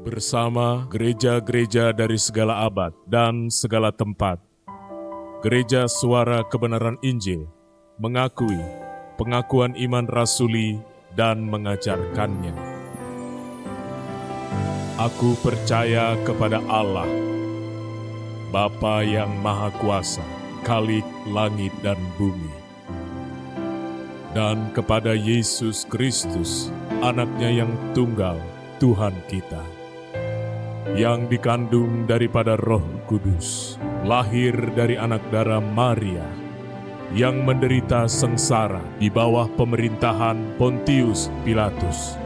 bersama gereja-gereja dari segala abad dan segala tempat. Gereja Suara Kebenaran Injil mengakui pengakuan iman rasuli dan mengajarkannya. Aku percaya kepada Allah, Bapa yang Maha Kuasa, Khalik langit dan bumi, dan kepada Yesus Kristus, Anaknya yang tunggal, Tuhan kita, yang dikandung daripada Roh Kudus, lahir dari anak darah Maria, yang menderita sengsara di bawah pemerintahan Pontius Pilatus,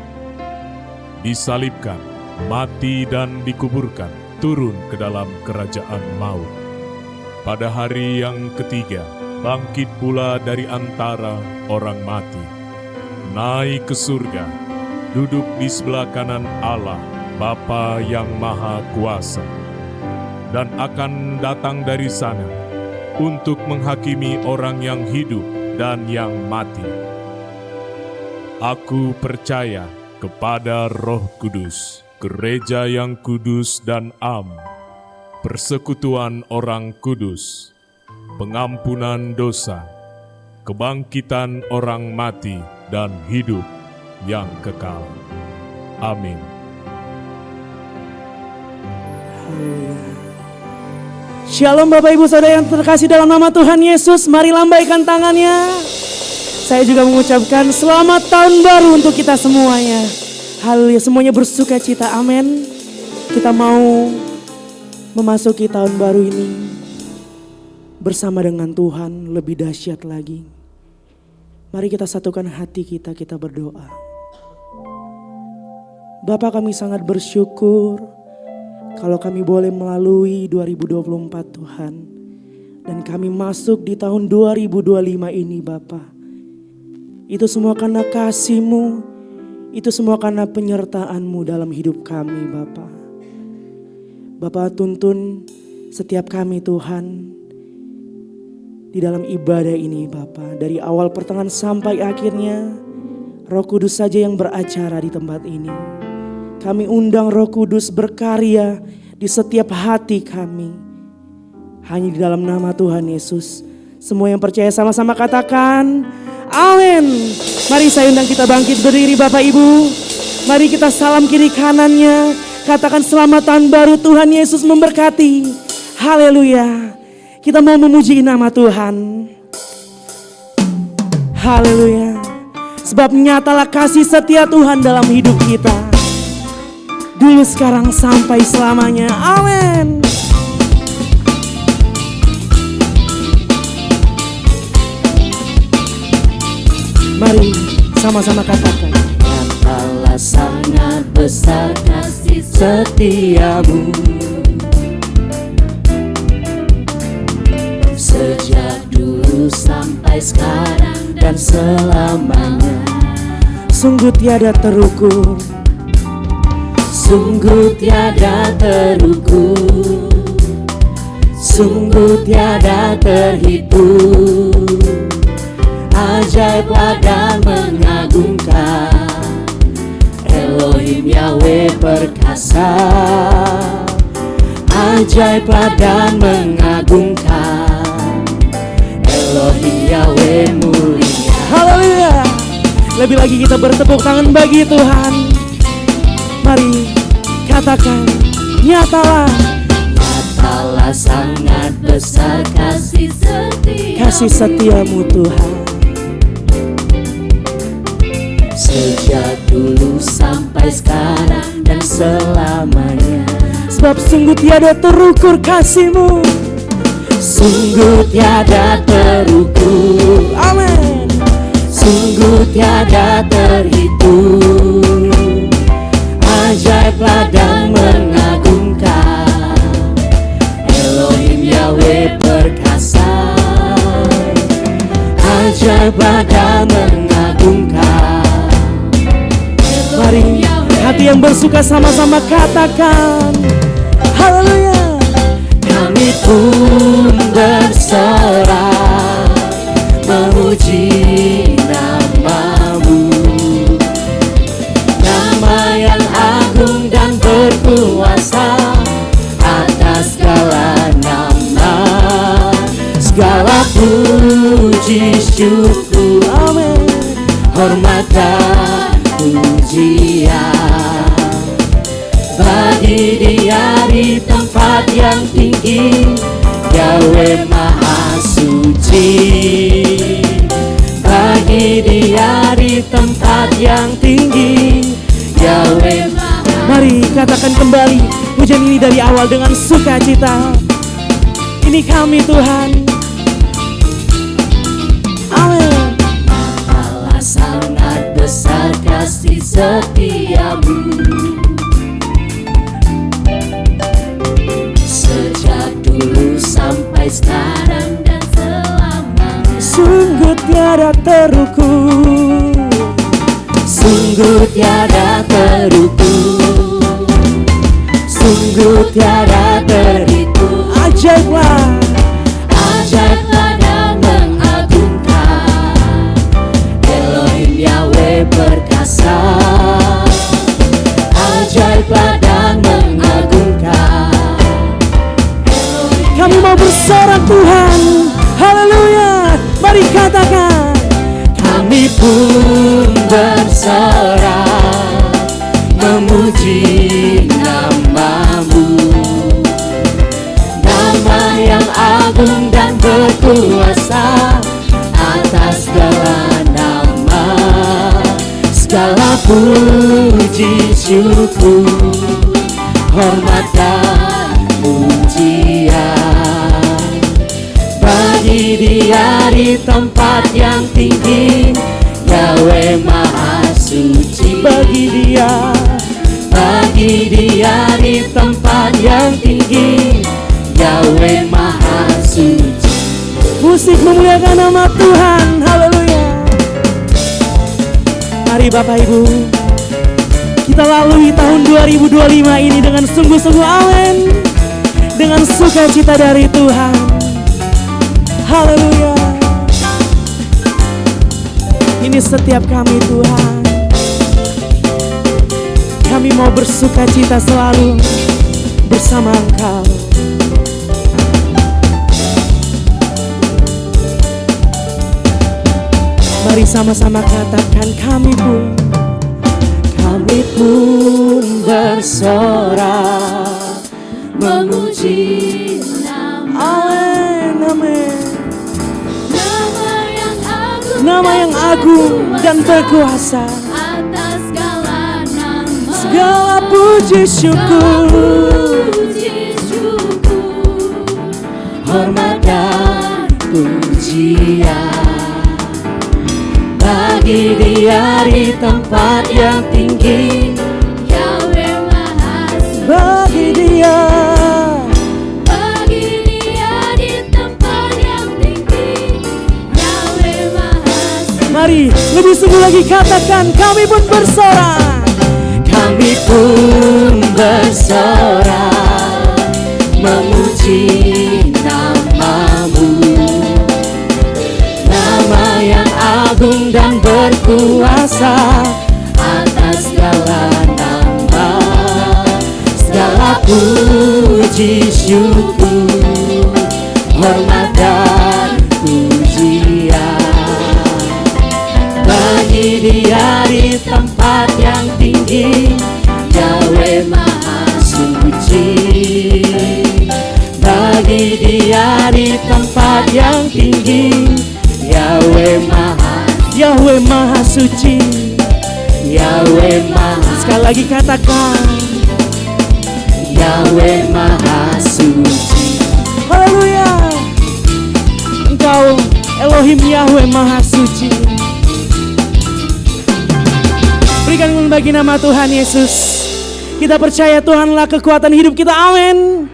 disalibkan, mati dan dikuburkan, turun ke dalam kerajaan maut. Pada hari yang ketiga, bangkit pula dari antara orang mati, naik ke surga, duduk di sebelah kanan Allah, Bapa yang Maha Kuasa, dan akan datang dari sana untuk menghakimi orang yang hidup dan yang mati. Aku percaya kepada Roh Kudus, gereja yang kudus dan am, persekutuan orang kudus, pengampunan dosa, kebangkitan orang mati, dan hidup yang kekal. Amin. Shalom Bapak Ibu Saudara yang terkasih dalam nama Tuhan Yesus. Mari lambaikan tangannya. Saya juga mengucapkan selamat tahun baru untuk kita semuanya. Haleluya, semuanya bersuka cita, amin. Kita mau memasuki tahun baru ini bersama dengan Tuhan lebih dahsyat lagi. Mari kita satukan hati kita berdoa. Bapa, kami sangat bersyukur kalau kami boleh melalui 2024 Tuhan. Dan kami masuk di tahun 2025 ini Bapa. Itu semua karena kasih-Mu. Itu semua karena penyertaan-Mu dalam hidup kami Bapa. Bapa, tuntun setiap kami Tuhan di dalam ibadah ini Bapa. Dari awal pertengahan sampai akhirnya, Roh Kudus saja yang beracara di tempat ini. Kami undang Roh Kudus berkarya di setiap hati kami. Hanya di dalam nama Tuhan Yesus. Semua yang percaya sama-sama katakan amin. Mari saya undang kita bangkit berdiri Bapak Ibu. Mari kita salam kiri kanannya. Katakan selamat tahun baru, Tuhan Yesus memberkati. Haleluya. Kita mau memuji nama Tuhan. Haleluya. Sebab nyatalah kasih setia Tuhan dalam hidup kita. Dulu, sekarang, sampai selamanya. Amin. Mari sama-sama katakan. Nyatalah sangat besar kasih setiamu, sejak dulu sampai sekarang dan selamanya. Sungguh tiada terukur, sungguh tiada terukur, sungguh tiada terhitung. Ajaiblah dan mengagumkan, Elohim Yahweh perkasa. Ajaiblah dan mengagumkan, Elohim Yahweh mulia. haleluya. Lebih lagi kita bertepuk tangan bagi Tuhan. Mari katakan, nyatalah. Nyatalah sangat besar kasih setiamu, Kasih setiamu Tuhan. sejak dulu sampai sekarang dan selamanya. Sebab sungguh tiada terukur kasih-Mu. Sungguh tiada terukur, Amin. sungguh tiada terhitung. Ajaiblah dan mengagumkan, Elohim Yahweh perkasa. Ajaiblah dan mengagumkan, Mari hati yang bersuka sama-sama katakan haleluya. kami pun berserah memuji nama-Mu, nama yang agung dan berkuasa. puji syukur, Amin. hormat dan pujian bagi Dia di tempat yang tinggi, Yahweh Maha Suci. Bagi Dia di tempat yang tinggi, Yahweh Maha. Mari katakan kembali pujian ini dari awal dengan sukacita. Ini kami Tuhan. Amin. Allah sangat besar kasih setiamu, sejak dulu sampai sekarang dan selamanya. Sungguh tiada terukur, Sungguh tiada terukur, sungguh tiada terhitung. ajaiblah. Ajaiblah dan mengagumkan, Elohim Yahweh perkasa. Ajaiblah dan mengagumkan, Kami mau bersorak Tuhan. Haleluya. Mari katakan. kami pun bersorak memuji nama-Mu, nama yang agung dan berkuasa atas segala nama. Segala puji syukur, hormat dan pujian bagi Dia di tempat yang tinggi, Yahweh Maha Suci. Bagi Dia, Bagi Dia di tempat yang tinggi, Yahweh Maha Suci. musik memuliakan nama Tuhan. Haleluya. Mari Bapak Ibu, kita lalui tahun 2025 ini dengan sungguh-sungguh, amin, dengan sukacita dari Tuhan. Haleluya. Ini setiap kami Tuhan. Kami mau bersukacita selalu bersama Engkau. Mari sama-sama katakan kami pun bersorak memuji amin, amin. nama Nama yang agung dan berkuasa, atas segala nama. segala puji syukur, hormat dan pujian bagi Dia di tempat yang tinggi, Yahweh Maha Suci. bagi Dia. Bagi Dia di tempat yang tinggi, Yahweh Maha Suci. Mari lebih sungguh lagi katakan kami pun bersorak. Kami pun bersorak memuji nama-Mu, nama yang agung dan berkuasa atas segala nama. Segala puji syukur, hormat dan pujian bagi Dia di tempat yang tinggi, Yahweh Maha Suci. Bagi Dia di tempat yang tinggi, Yahweh Maha Suci. Yahweh Maha. Sekali lagi katakan Yahweh Maha Suci. haleluya. Engkau Elohim Yahweh Maha Suci. Berikan bagi nama Tuhan Yesus. Kita percaya Tuhanlah kekuatan hidup kita, amin.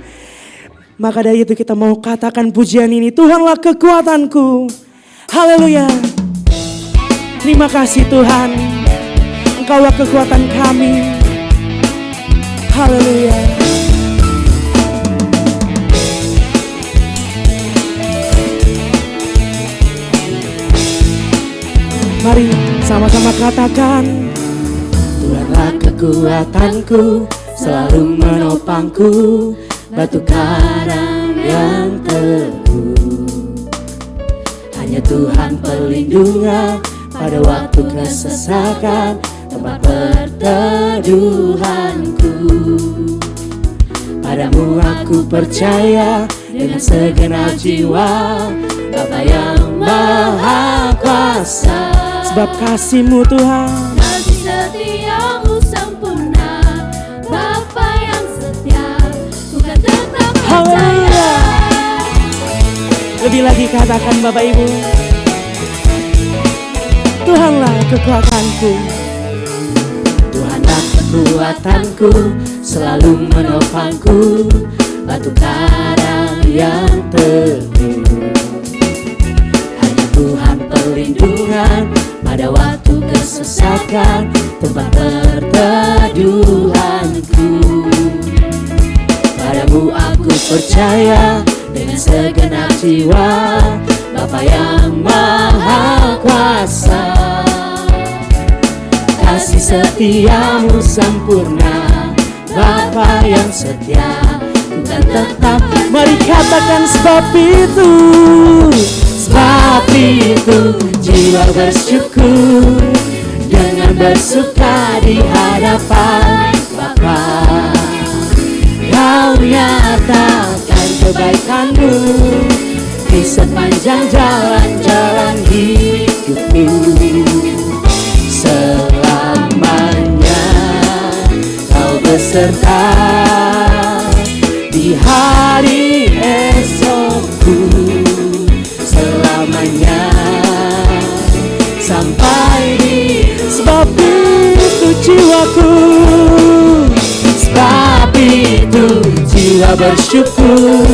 Maka dari itu kita mau katakan pujian ini, Tuhanlah kekuatanku. Haleluya. Terima kasih Tuhan, Engkaulah kekuatan kami. Haleluya. Mari sama-sama katakan, Tuhanlah kekuatanku, selalu menopangku, batu karang yang teguh. Hanya Tuhan perlindungan pada waktu kesesakan, tempat perteduhanku. Padamu aku percaya dengan segenap jiwa, Bapa yang Maha Kuasa. Sebab kasih-Mu Tuhan, kasih setiamu sempurna, Bapa yang setia, bukan tetap percaya. haleluya. Lebih lagi katakan Bapak Ibu, Tuhanlah kekuatanku. Tuhanlah kekuatanku, selalu menopangku, batu karang yang teguh. Hanya Tuhan perlindungan pada waktu kesesakan, tempat perteduhanku. Padamu aku percaya dengan segenap jiwa, Bapa yang Maha Kuasa. Kasih setiamu sempurna, Bapa yang setia, bukan tetap. Mari katakan sebab itu, Sebab itu jiwa bersyukur, dengan bersuka di hadapan Bapa. Kau nyatakan kebaikan-Mu di sepanjang jalan-jalan hidupku. Selamanya Kau beserta di hari esokku. Selamanya sampai di sebab itu jiwaku. sebab itu jiwa bersyukur,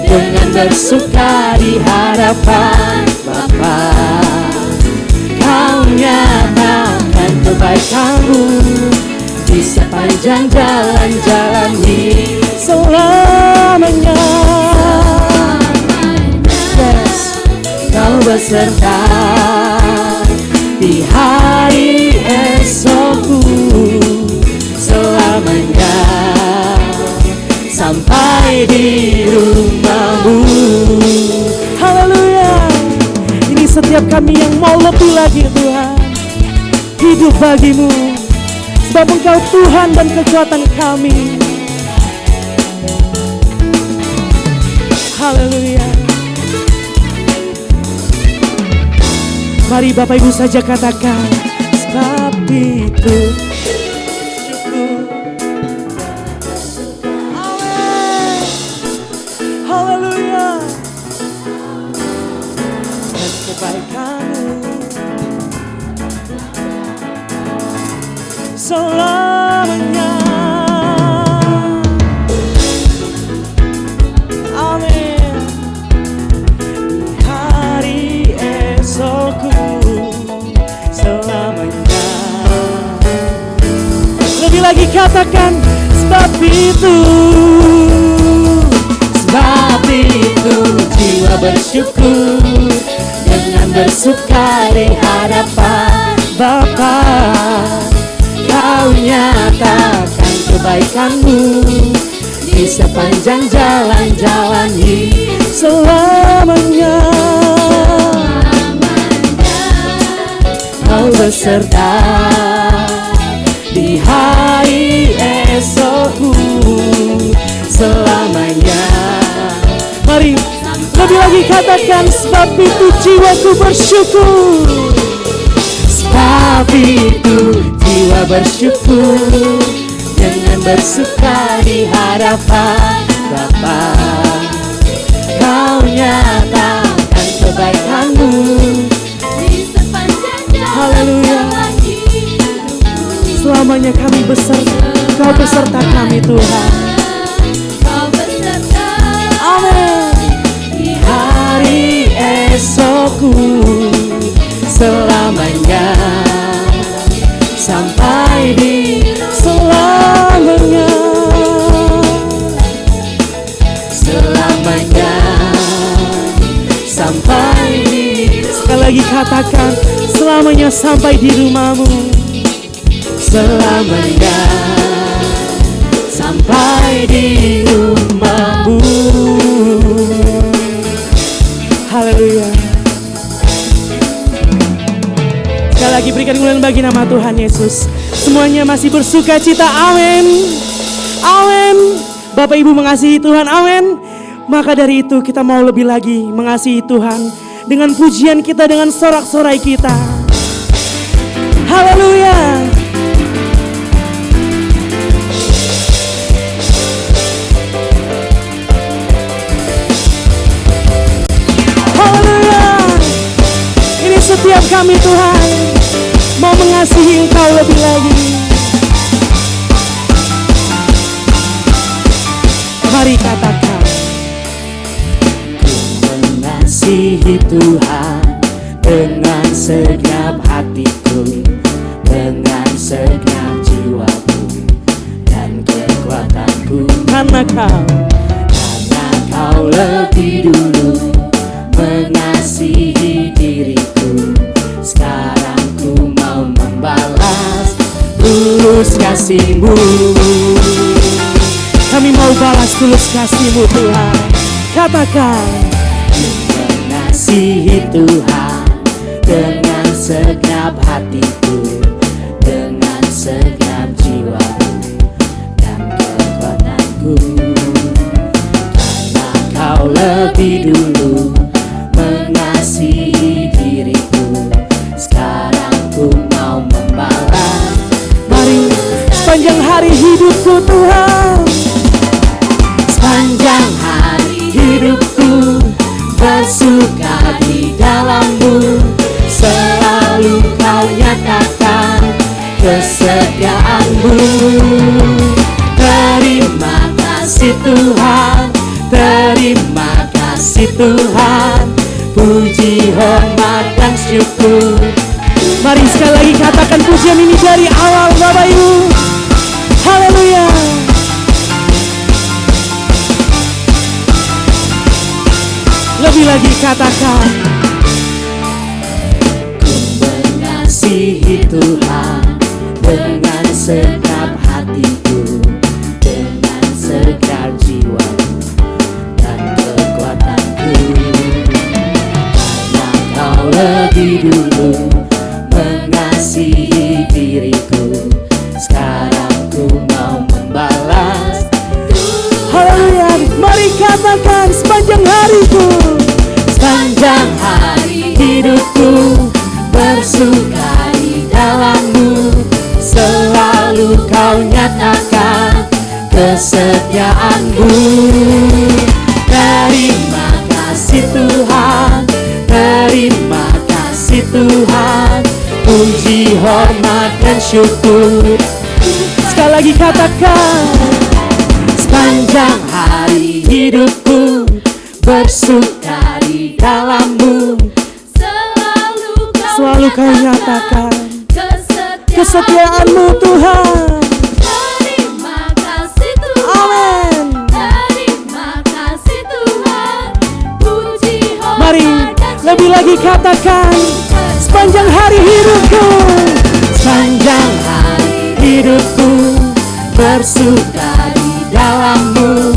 dengan bersuka di hadapan Bapa. Kau nyatakan kebaikan-Mu di sepanjang jalan-jalan hidup. Selamanya, Yes, Kau beserta di hari esokku. Selamanya sampai di rumah-Mu. haleluya. Ini setiap kami yang mau lebih lagi Tuhan, hidup bagi-Mu. Sebab Engkau Tuhan dan kekuatan kami. Haleluya. Mari Bapak Ibu saja katakan, sebab itu syukur. Amin. Haleluya. Dan kebaikan-Mu selamanya. Amin. Di hari esokku selamanya. Lebih lagi katakan, sebab itu. Sebab itu jiwa bersyukur, dengan bersuka di hadapan Bapa. Kau nyatakan kebaikan-Mu di sepanjang jalan-jalan hidup. Selamanya Kau beserta di hari esokku. Selamanya. mari lebih lagi katakan, sebab itu jiwaku bersyukur. Sebab itu jiwa bersyukur, dengan bersuka di hadapan Bapa. Kau nyatakan kebaikan-Mu di sepanjang Haleluya. jalan hidupku. Selamanya kami beserta, Kau beserta kami Tuhan. Kau beserta Amin. di hari esokku. Selamanya sampai di Selamanya. selamanya sampai di Sekali lagi katakan, selamanya sampai di rumah-Mu. selamanya sampai di rumah-Mu. Haleluya. lagi, berikan kemuliaan bagi nama Tuhan Yesus. Semuanya masih bersuka cita, amin. Amin. Bapak Ibu mengasihi Tuhan, amin. Maka dari itu kita mau lebih lagi mengasihi Tuhan dengan pujian kita, dengan sorak-sorai kita. Haleluya. Haleluya. Ini setiap kami Tuhan mau mengasihi Engkau lebih lagi. Mari katakan, ku mengasihi Tuhan dengan segenap hatiku, dengan segenap jiwaku dan kekuatanku. Karena kau lebih dulu mengasihi diriku. Sekarang ku mau membalas tulus kasih-Mu. Kami mau balas tulus kasih-Mu Tuhan. Katakan, ku mengasihi Tuhan dengan segenap hatiku, dengan segenap jiwaku dan kekuatanku. Karena kau lebih dulu mengasihi diriku. Sekarang ku mau membalas. Mari sepanjang hari hidupku Tuhan, sepanjang hari hidupku bersuka di dalam-Mu. Selalu kau nyatakan kesetiaan-Mu. Terima kasih Tuhan, terima kasih Tuhan. Puji, hormat, dan syukur. Mari sekali lagi katakan pujian ini dari awal Bapak Ibu. Haleluya. Lebih lagi katakan, ku mengasihi Tuhan dengan segenap hatiku, dengan segenap jiwaku dan kekuatanku. Karena kau lebih dulu mengasihi diriku. Sekarang ku mau membalas. Haleluya. Mari katakan, sepanjang hariku, sepanjang hari hidupku bersuka di dalam-Mu. Selalu kau nyatakan kesetiaan-Mu. Terima kasih Tuhan, terima kasih Tuhan. Puji, hormat, dan syukur. Sekali lagi katakan, sepanjang hari hidupku bersuka di dalam-Mu. Selalu kau nyatakan kesetiaan-Mu Tuhan. Terima kasih Tuhan. Amin. Terima kasih Tuhan. Puji, Mari hormat, dan lebih lagi katakan, sepanjang hari hidupku, sepanjang hari hidupku bersuka di dalam-Mu.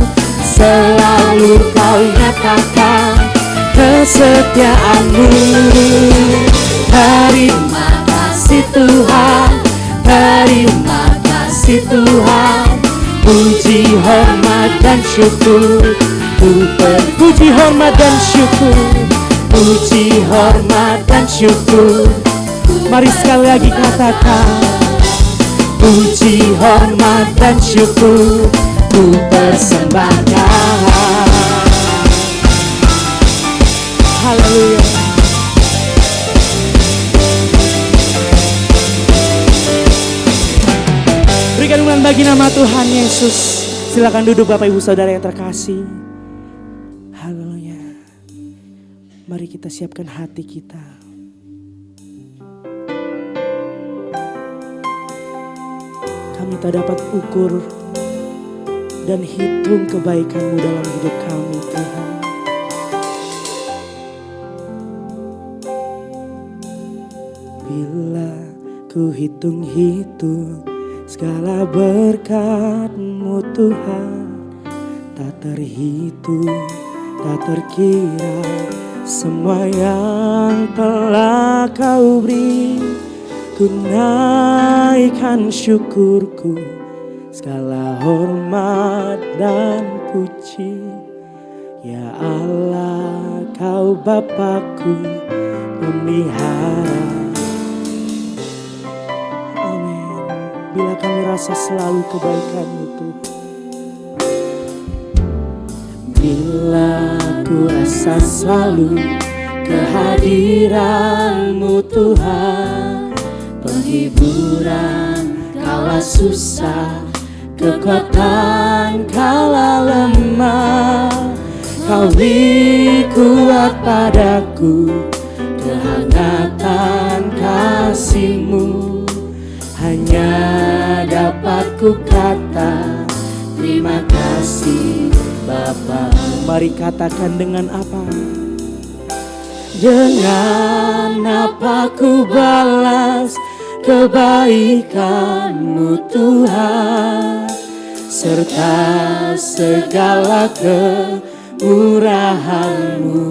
Selalu kau nyatakan kesetiaan-Mu. Terima kasih Tuhan, terima kasih Tuhan. Puji, hormat, dan syukur. Puji, hormat, dan syukur. Puji, hormat, dan syukur. Mari sekali lagi katakan, puji, hormat, dan syukur ku persembahkan. Haleluya. Berikan kemuliaan bagi nama Tuhan Yesus. Silakan duduk Bapak Ibu Saudara yang terkasih. Haleluya. Mari kita siapkan hati kita. Kami tak dapat ukur dan hitung kebaikan-Mu dalam hidup kami Tuhan. Bila ku hitung-hitung segala berkat-Mu Tuhan, tak terhitung, tak terkira semua yang telah Kau beri. Ku naikkan syukurku, segala hormat dan puji. Ya Allah, Kau Bapakku pemelihara. Amin. Bila kami rasa selalu kebaikan-Mu Tuhan. Bila ku rasa selalu kehadiran-Mu Tuhan, penghiburan kala susah, kekuatan kala lemah. Kau beri kuat padaku, kehangatan kasih-Mu. Hanya dapat ku kata terima kasih Bapa. Mari katakan dengan apa? Dengan apa ku balas kebaikan-Mu Tuhan, serta segala kemurahan-Mu.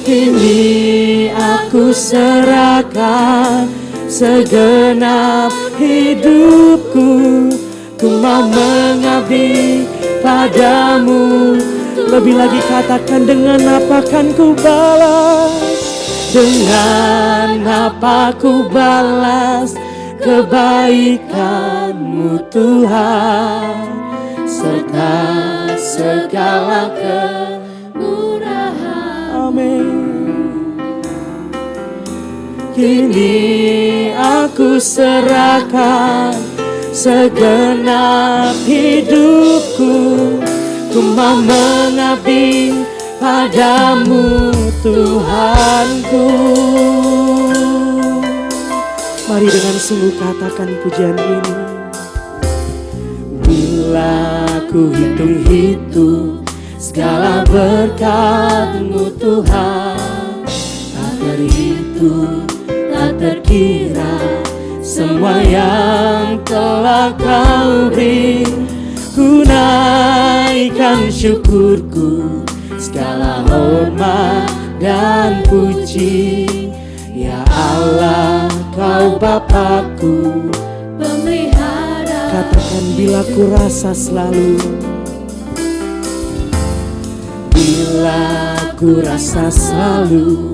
Kini aku serahkan segenap hidupku, ku mau mengabdi padamu. Lebih lagi katakan, dengan apa kan ku balas? Dengan apa ku balas kebaikan-Mu Tuhan, serta segala kemurahan. Amin. Kini aku serahkan segenap hidupku, ku mau mengabdi padamu Tuhanku. Mari dengan sungguh katakan pujian ini. Bila ku hitung-hitung segala berkat-Mu Tuhan, tak terhitung, tak terkira semua yang telah Kau beri. Ku naikkan syukurku, segala hormat dan puji. Ya Allah, Kau Bapakku pemelihara. Katakan, bila ku rasa selalu, bila ku rasa selalu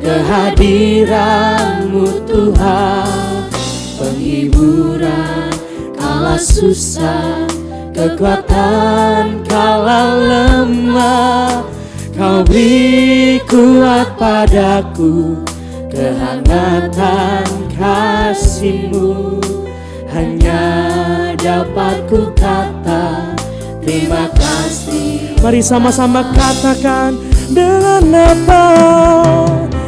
kehadiran-Mu Tuhan, penghiburan kala susah, kekuatan kala lemah. Kau beri kuat padaku, kehangatan kasih-Mu. Hanya dapat ku kata terima kasih. Mari sama-sama katakan, dengan apa?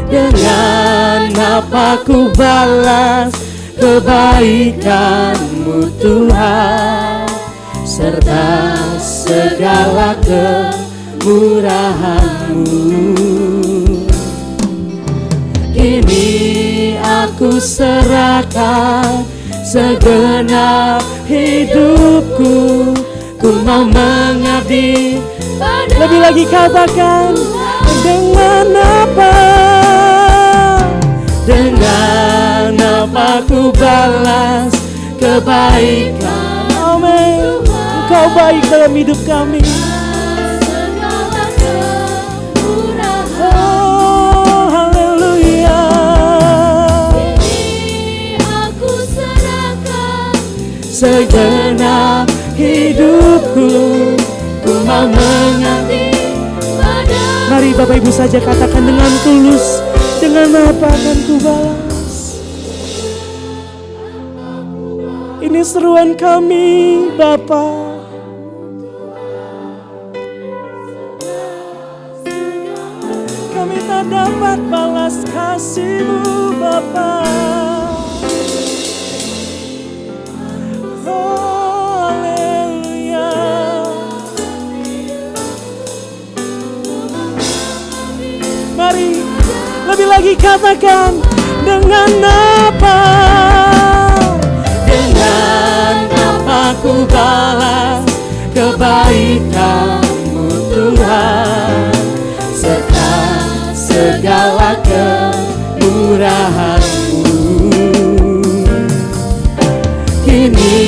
Dengan apa ku balas kebaikan-Mu Tuhan, serta segala kemurahan-Mu. Kini aku serahkan segenap hidupku, ku mau mengabdi. Lebih lagi katakan, dengan apa? Dengan apa ku balas kebaikan? Amin. Engkau baik dalam hidup kami. Oh, haleluya. Ini aku serahkan segenap hidupku, ku mau mengabdi padamu. Mari Bapak Ibu saja katakan dengan tulus, dengan apa akan ku balas? Ini seruan kami Bapa. Kami tak dapat balas kasih-Mu Bapa. Oh, haleluya. Mari lebih lagi katakan, dengan apa? Dengan apa ku balas kebaikan-Mu Tuhan, serta segala kemurahan. kemurahan-Mu. Kini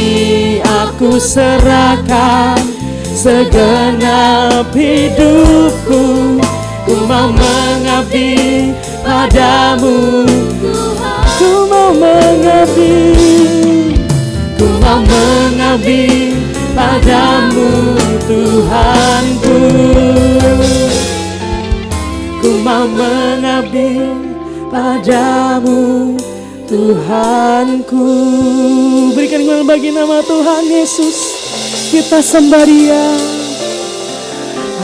aku serahkan segenap hidupku, ku mau mengabdi padamu. Ku mau mengabdi, ku mau mengabdi padamu Tuhanku. Ku mau mengabdi padamu Tuhanku. Berikan kembali bagi nama Tuhan Yesus. Kita sembah Dia.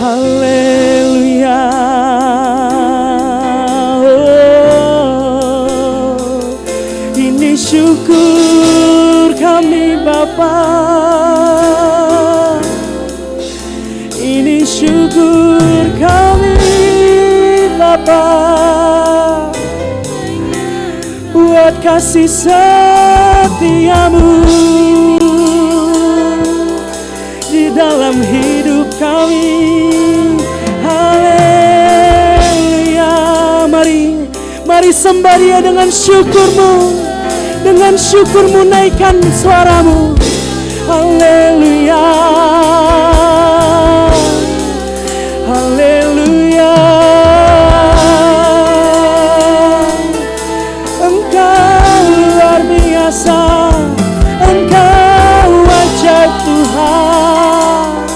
Haleluya. Ini syukur kami Bapa. Ini syukur kami Bapa, buat kasih setiamu di dalam hidup kami. Haleluya. Mari sembah Dia dengan syukurmu. Dengan syukurmu naikkan suaramu. Haleluya. Haleluya. Engkau luar biasa, Engkau ajaib Tuhan.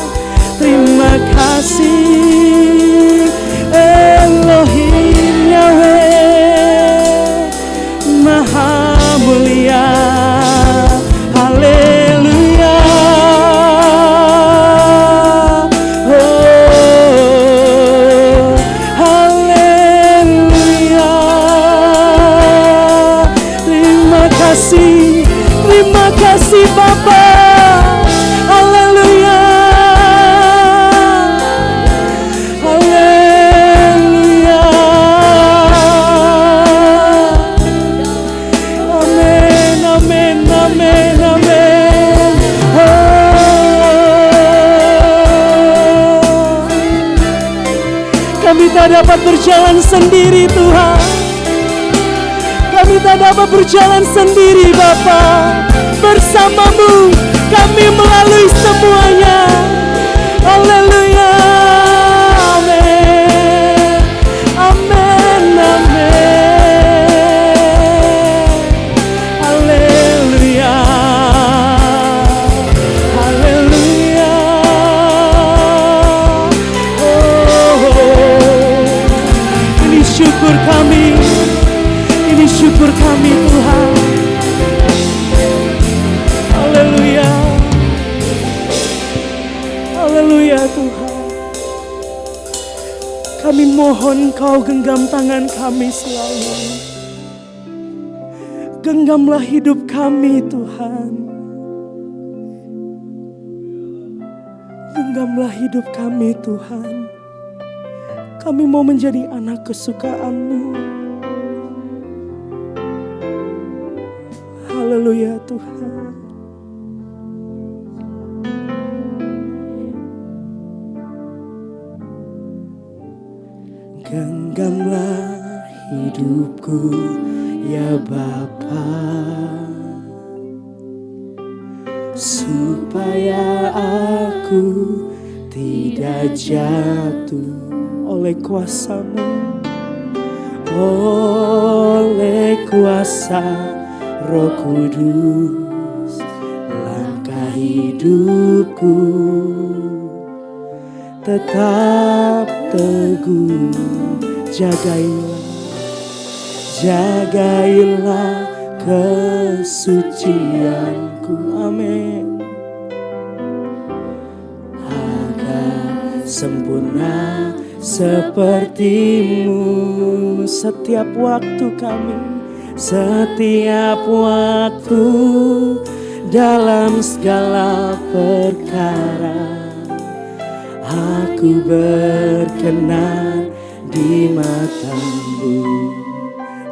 Terima kasih Elohim Yahweh, Maha mulia. Haleluya. Oh, haleluya. Terima kasih Bapa. Haleluya. Haleluya. Amin, amin, amin, amin. Oh, kami tak dapat berjalan sendiri Tuhan. Kami tak dapat berjalan sendiri Bapa. Bersamamu kami melalui semuanya. Haleluya. Amin. Amin. Amin. Haleluya. Haleluya. Oh, ini syukur kami. Ini syukur kami Tuhan. Haleluya. Haleluya Tuhan. Kami mohon Kau genggam tangan kami selalu. Genggamlah hidup kami Tuhan. Genggamlah hidup kami Tuhan. Kami mau menjadi anak kesukaan-Mu. Haleluya Tuhan. Genggamlah hidupku ya Bapa, supaya aku tidak jatuh oleh kuasa-Mu, oleh kuasa Roh Kudus. Langkah hidupku tetap teguh. Jagailah kesucianku. Amin. Agar sempurna seperti-Mu setiap waktu kami, setiap waktu dalam segala perkara. Aku berkenan di mata-Mu.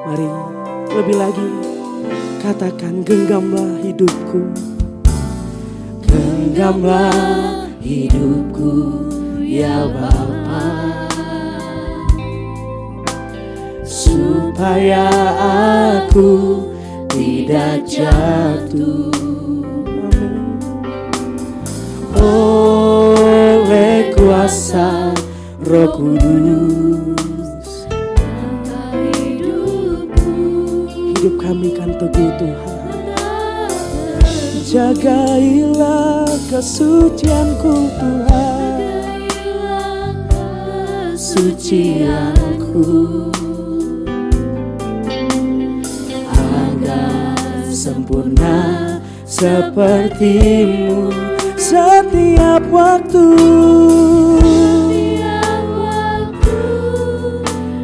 Mari lebih lagi katakan, genggamlah hidupku. Genggamlah hidupku ya Bapa, supaya supaya aku tidak jatuh. Oleh kuasa Roh Kudus, hidup kami kan teguh Tuhan. Jagailah kesucianku Tuhan, kesucianku, agar sempurna sepertimu setiap waktu.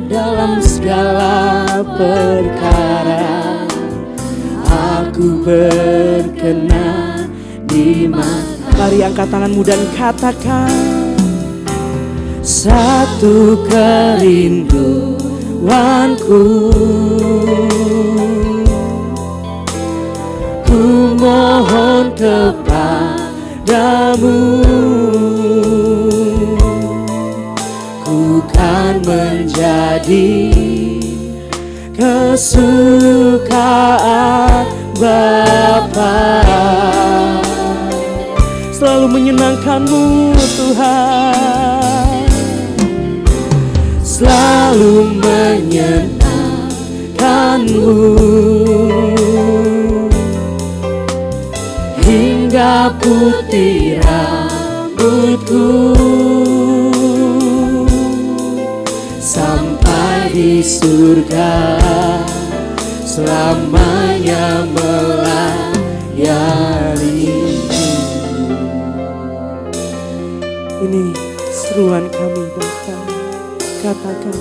Dalam segala perkara aku berkenan di mata. Mari angkat tanganmu dan katakan, satu kerinduanku, ku mohon kepadamu, ku kan menjadi kesukaan Bapa, selalu menyenangkanmu Tuhan, selalu menyenangkanmu, hingga putih rambutku sampai di surga, selamanya melayani. Ini seruan kami Bapa, katakan,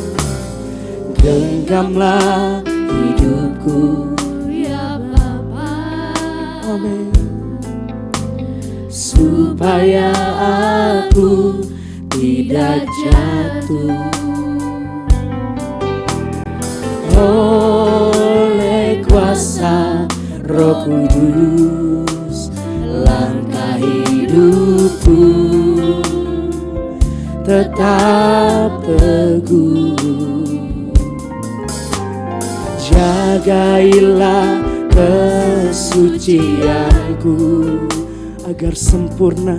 genggamlah hidupku ya Bapa, amin, supaya aku tidak jatuh. Oleh kuasa Roh Kudus, langkah hidupku tetap teguh. Jagailah kesucianku agar sempurna,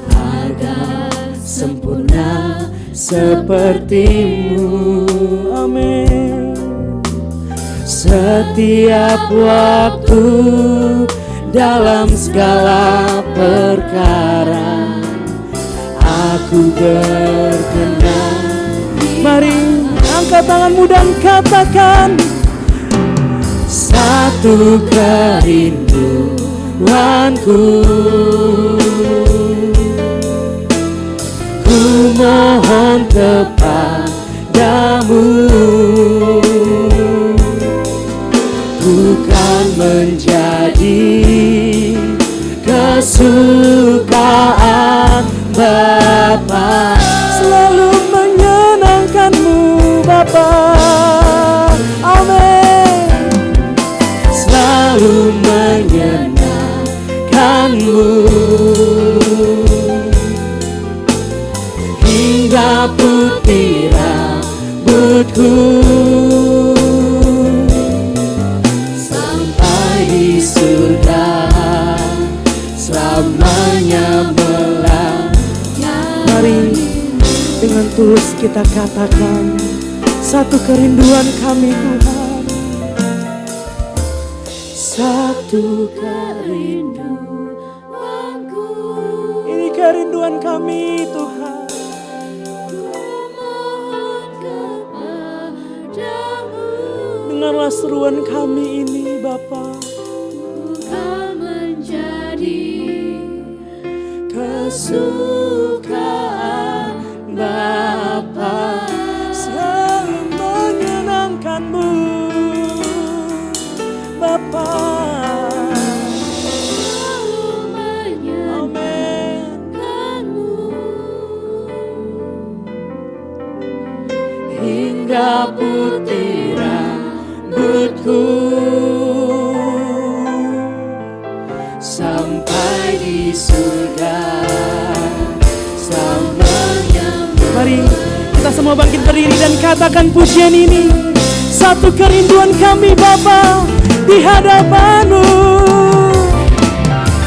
agar sempurna sepertimu, amin. Setiap waktu dalam segala perkara aku berkenan. Mari angkat tanganmu dan katakan, satu kerinduanku, ku mohon kepadamu, bukan menjadi kesukaan Bapa, selalu menyenangkanmu Bapa, amin, selalu menyenangkanmu, hingga putih rambutku sampai di surga, selamanya melayani. Mari dengan tulus kita katakan, satu kerinduan kami Tuhan, satu kerinduanku, ini kerinduan kami Tuhan. Dengarlah seruan kami ini Bapa, bukan menjadi kesukaan Bapa, selalu menyenangkanmu Bapa, selalu menyenangkanmu, hingga putih rambutku sampai di surga, selamanya. Mari kita semua bangkit berdiri dan katakan pujian ini. Satu kerinduan kami Bapa di hadapan-Mu.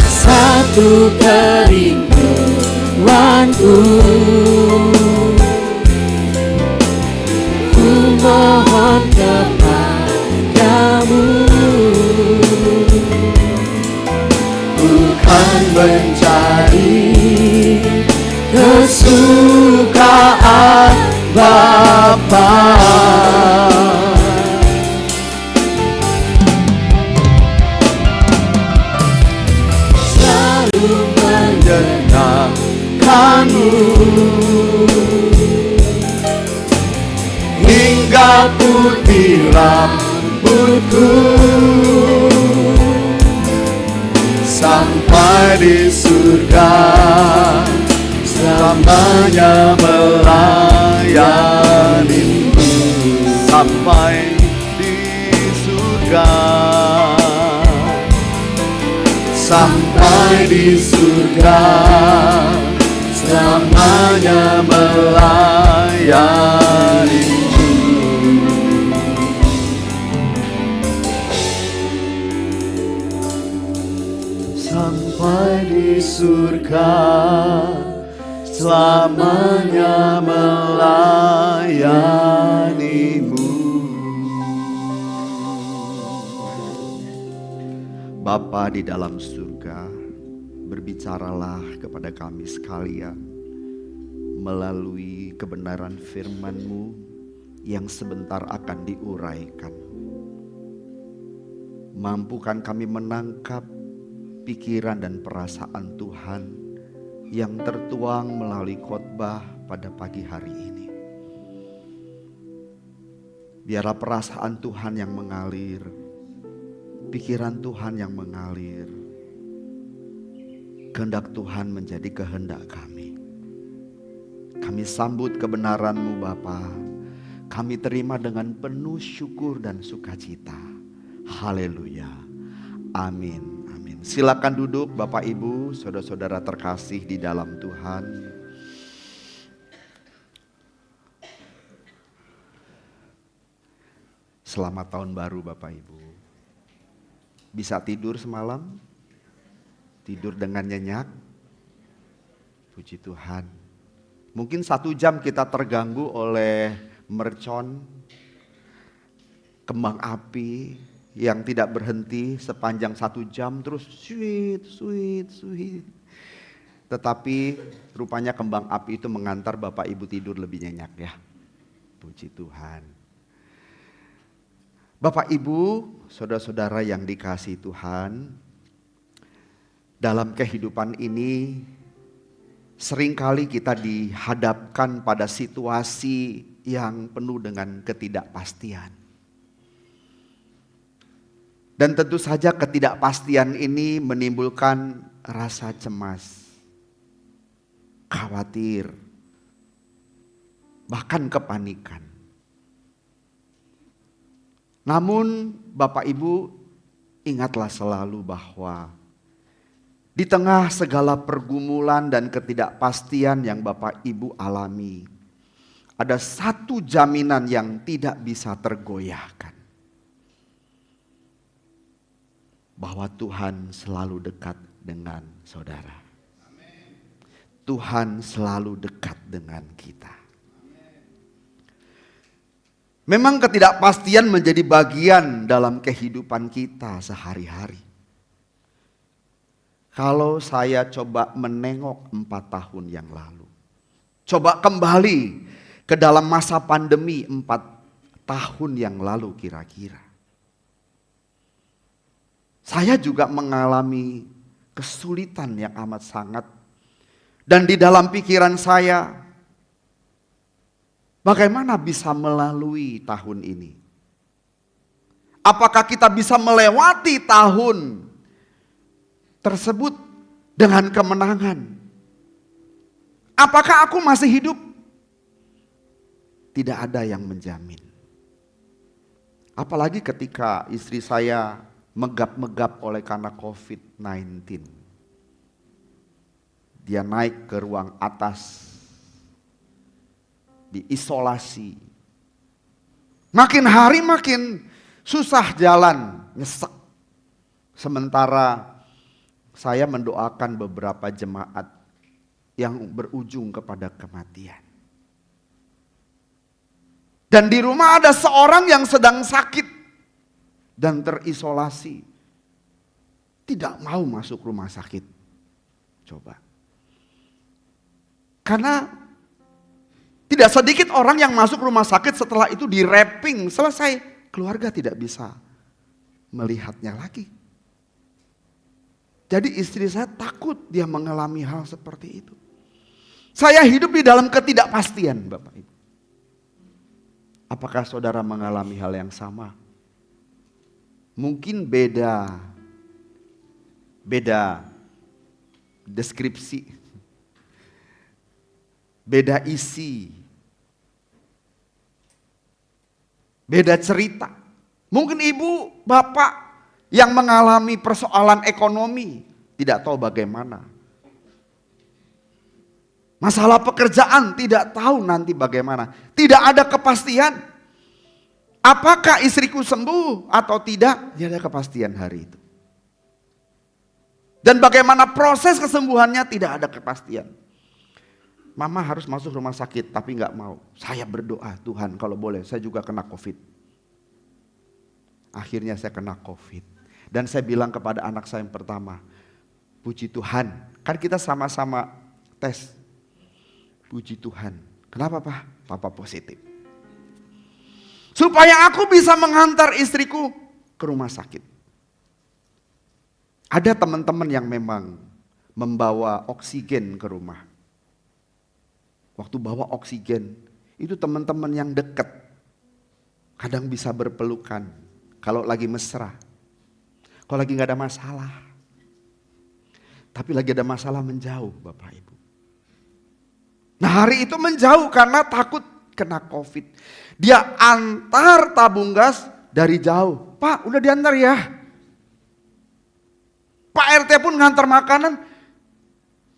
Satu kerinduanku, ku mohon kepadamu. Bukan mencari kesukaan Bapa, Selalu menyenangkan-Mu hingga putih rambutku, sampai di surga selamanya melayani-Mu. Sampai di surga, sampai di surga selamanya melayani-Mu. Sampai di surga selamanya melayani-Mu. Bapa di dalam surga, berbicaralah kepada kami sekalian melalui kebenaran firman-Mu yang sebentar akan diuraikan. Mampukan kami menangkap pikiran dan perasaan Tuhan yang tertuang melalui khotbah pada pagi hari ini. Biarlah perasaan Tuhan yang mengalir, pikiran Tuhan yang mengalir, kehendak Tuhan menjadi kehendak kami. Kami sambut kebenaran-Mu Bapa, kami terima dengan penuh syukur dan sukacita. Haleluya, amin. Silakan duduk Bapak Ibu, saudara-saudara terkasih di dalam Tuhan. Selamat tahun baru Bapak Ibu. Bisa tidur semalam? Tidur dengan nyenyak? Puji Tuhan. Mungkin 1 jam kita terganggu oleh mercon, kembang api yang tidak berhenti sepanjang 1 jam terus sweet. Tetapi rupanya kembang api itu mengantar Bapak Ibu tidur lebih nyenyak ya. Puji Tuhan. Bapak Ibu, saudara-saudara yang dikasihi Tuhan, dalam kehidupan ini seringkali kita dihadapkan pada situasi yang penuh dengan ketidakpastian. Dan tentu saja ketidakpastian ini menimbulkan rasa cemas, khawatir, bahkan kepanikan. Namun Bapak Ibu ingatlah selalu bahwa di tengah segala pergumulan dan ketidakpastian yang Bapak Ibu alami, ada satu jaminan yang tidak bisa tergoyahkan. Bahwa Tuhan selalu dekat dengan saudara. Tuhan selalu dekat dengan kita. Memang ketidakpastian menjadi bagian dalam kehidupan kita sehari-hari. Kalau saya coba menengok 4 tahun yang lalu, coba kembali ke dalam masa pandemi 4 tahun yang lalu kira-kira. Saya juga mengalami kesulitan yang amat sangat. Dan di dalam pikiran saya, bagaimana bisa melalui tahun ini? Apakah kita bisa melewati tahun tersebut dengan kemenangan? Apakah aku masih hidup? Tidak ada yang menjamin. Apalagi ketika istri saya megap-megap oleh karena COVID-19. Dia naik ke ruang atas, diisolasi, Makin hari makin susah jalan, nyesek. Sementara saya mendoakan beberapa jemaat yang berujung kepada kematian. Dan di rumah ada seorang yang sedang sakit dan terisolasi. Tidak mau masuk rumah sakit. Coba. Karena tidak sedikit orang yang masuk rumah sakit setelah itu di wrapping, selesai. Keluarga tidak bisa melihatnya lagi. Jadi istri saya takut dia mengalami hal seperti itu. Saya hidup di dalam ketidakpastian, Bapak Ibu. Apakah saudara mengalami hal yang sama? Mungkin beda deskripsi, beda isi, beda cerita. Mungkin ibu, bapak yang mengalami persoalan ekonomi tidak tahu bagaimana. Masalah pekerjaan tidak tahu nanti bagaimana. Tidak ada kepastian. Apakah istriku sembuh atau tidak? Tidak ada kepastian hari itu. Dan bagaimana proses kesembuhannya tidak ada kepastian. Mama harus masuk rumah sakit tapi nggak mau. Saya berdoa, Tuhan kalau boleh saya juga kena COVID. Akhirnya saya kena COVID. Dan saya bilang kepada anak saya yang pertama, puji Tuhan. Kan kita sama-sama tes. Puji Tuhan. Kenapa Pak? Papa positif. Supaya aku bisa menghantar istriku ke rumah sakit. Ada teman-teman yang memang membawa oksigen ke rumah. Waktu bawa oksigen, itu teman-teman yang dekat. Kadang bisa berpelukan. Kalau lagi mesra. Kalau lagi gak ada masalah. Tapi lagi ada masalah menjauh Bapak Ibu. Nah hari itu menjauh karena takut kena COVID. Dia antar tabung gas dari jauh. Pak udah diantar ya. Pak RT pun ngantar makanan.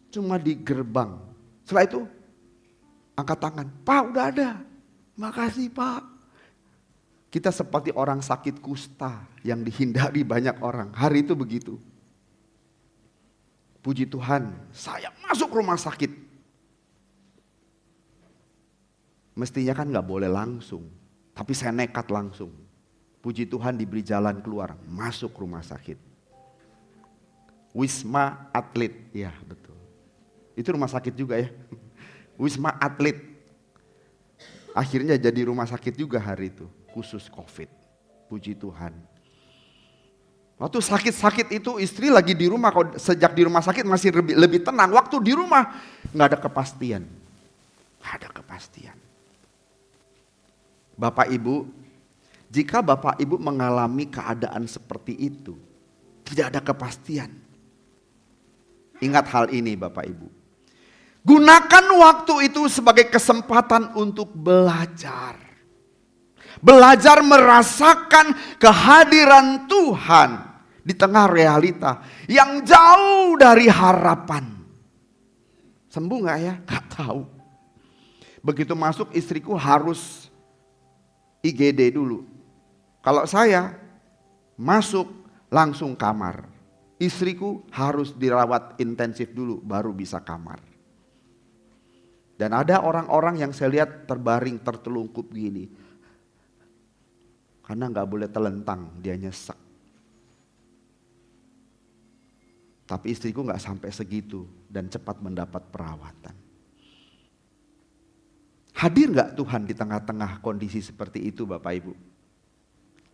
Cuma di gerbang. Setelah itu angkat tangan. Pak udah ada. Makasih Pak. Kita seperti orang sakit kusta yang dihindari banyak orang. Hari itu begitu. Puji Tuhan, saya masuk rumah sakit. Mestinya kan gak boleh langsung. Tapi saya nekat langsung. Puji Tuhan diberi jalan keluar. Masuk rumah sakit. Wisma Atlet. Ya betul. Itu rumah sakit juga ya. Wisma Atlet. Akhirnya jadi rumah sakit juga hari itu. Khusus COVID. Puji Tuhan. Waktu sakit-sakit itu istri lagi di rumah. Sejak di rumah sakit masih lebih tenang. Waktu di rumah gak ada kepastian. Gak ada kepastian. Bapak Ibu, jika Bapak Ibu mengalami keadaan seperti itu, tidak ada kepastian. Ingat hal ini Bapak Ibu. Gunakan waktu itu sebagai kesempatan untuk belajar. Belajar merasakan kehadiran Tuhan di tengah realita yang jauh dari harapan. Sembuh gak ya? Gak tahu. Begitu masuk istriku harus IGD dulu. Kalau saya masuk langsung kamar. Istriku harus dirawat intensif dulu baru bisa kamar. Dan ada orang-orang yang saya lihat terbaring tertelungkup gini. Karena gak boleh telentang, dia nyesek. Tapi istriku gak sampai segitu dan cepat mendapat perawatan. Hadir gak Tuhan di tengah-tengah kondisi seperti itu Bapak Ibu?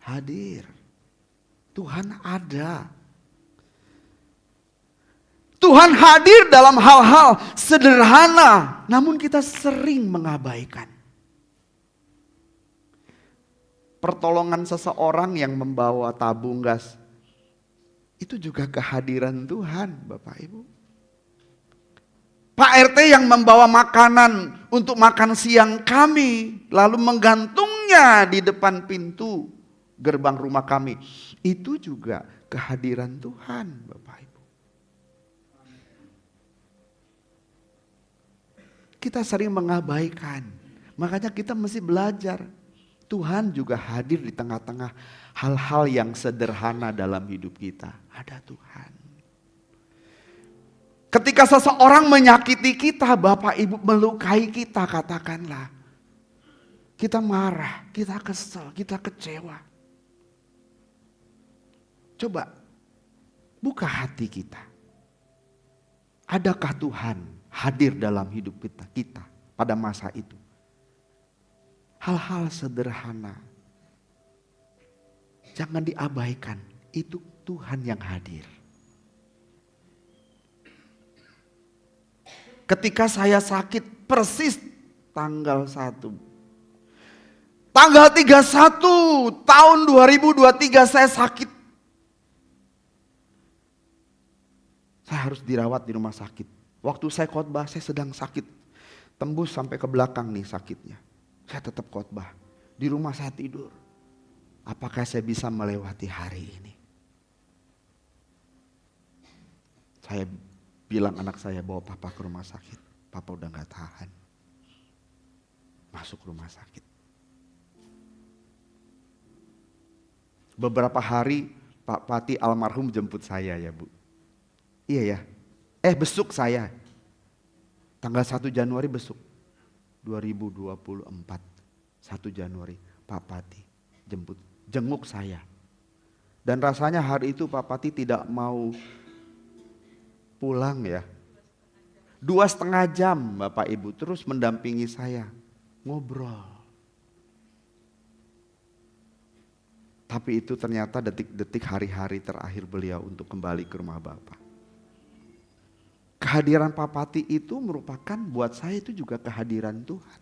Hadir. Tuhan ada. Tuhan hadir dalam hal-hal sederhana, namun kita sering mengabaikan. Pertolongan seseorang yang membawa tabung gas, itu juga kehadiran Tuhan Bapak Ibu. Pak RT yang membawa makanan untuk makan siang kami, lalu menggantungnya di depan pintu gerbang rumah kami. Itu juga kehadiran Tuhan Bapak Ibu. Kita sering mengabaikan, makanya kita mesti belajar. Tuhan juga hadir di tengah-tengah hal-hal yang sederhana dalam hidup kita. Ada Tuhan. Ketika seseorang menyakiti kita, Bapak Ibu melukai kita, katakanlah. Kita marah, kita kesel, kita kecewa. Coba buka hati kita. Adakah Tuhan hadir dalam hidup kita pada masa itu? Hal-hal sederhana. Jangan diabaikan, itu Tuhan yang hadir. Ketika saya sakit persis tanggal 1. Tanggal 31 tahun 2023 saya sakit. Saya harus dirawat di rumah sakit. Waktu saya khotbah saya sedang sakit. Tembus sampai ke belakang nih sakitnya. Saya tetap khotbah. Di rumah saya tidur. Apakah saya bisa melewati hari ini? Saya bilang anak saya, bawa papa ke rumah sakit. Papa udah gak tahan. Masuk rumah sakit. Beberapa hari Pak Pati almarhum jemput saya ya Bu. Iya ya. Besuk saya. Tanggal 1 Januari besuk. 2024. 1 Januari Pak Pati jenguk saya. Dan rasanya hari itu Pak Pati tidak mau pulang ya. 2,5 jam Bapak Ibu terus mendampingi saya. Ngobrol. Tapi itu ternyata detik-detik hari-hari terakhir beliau untuk kembali ke rumah Bapak. Kehadiran Pak Pati itu merupakan buat saya itu juga kehadiran Tuhan.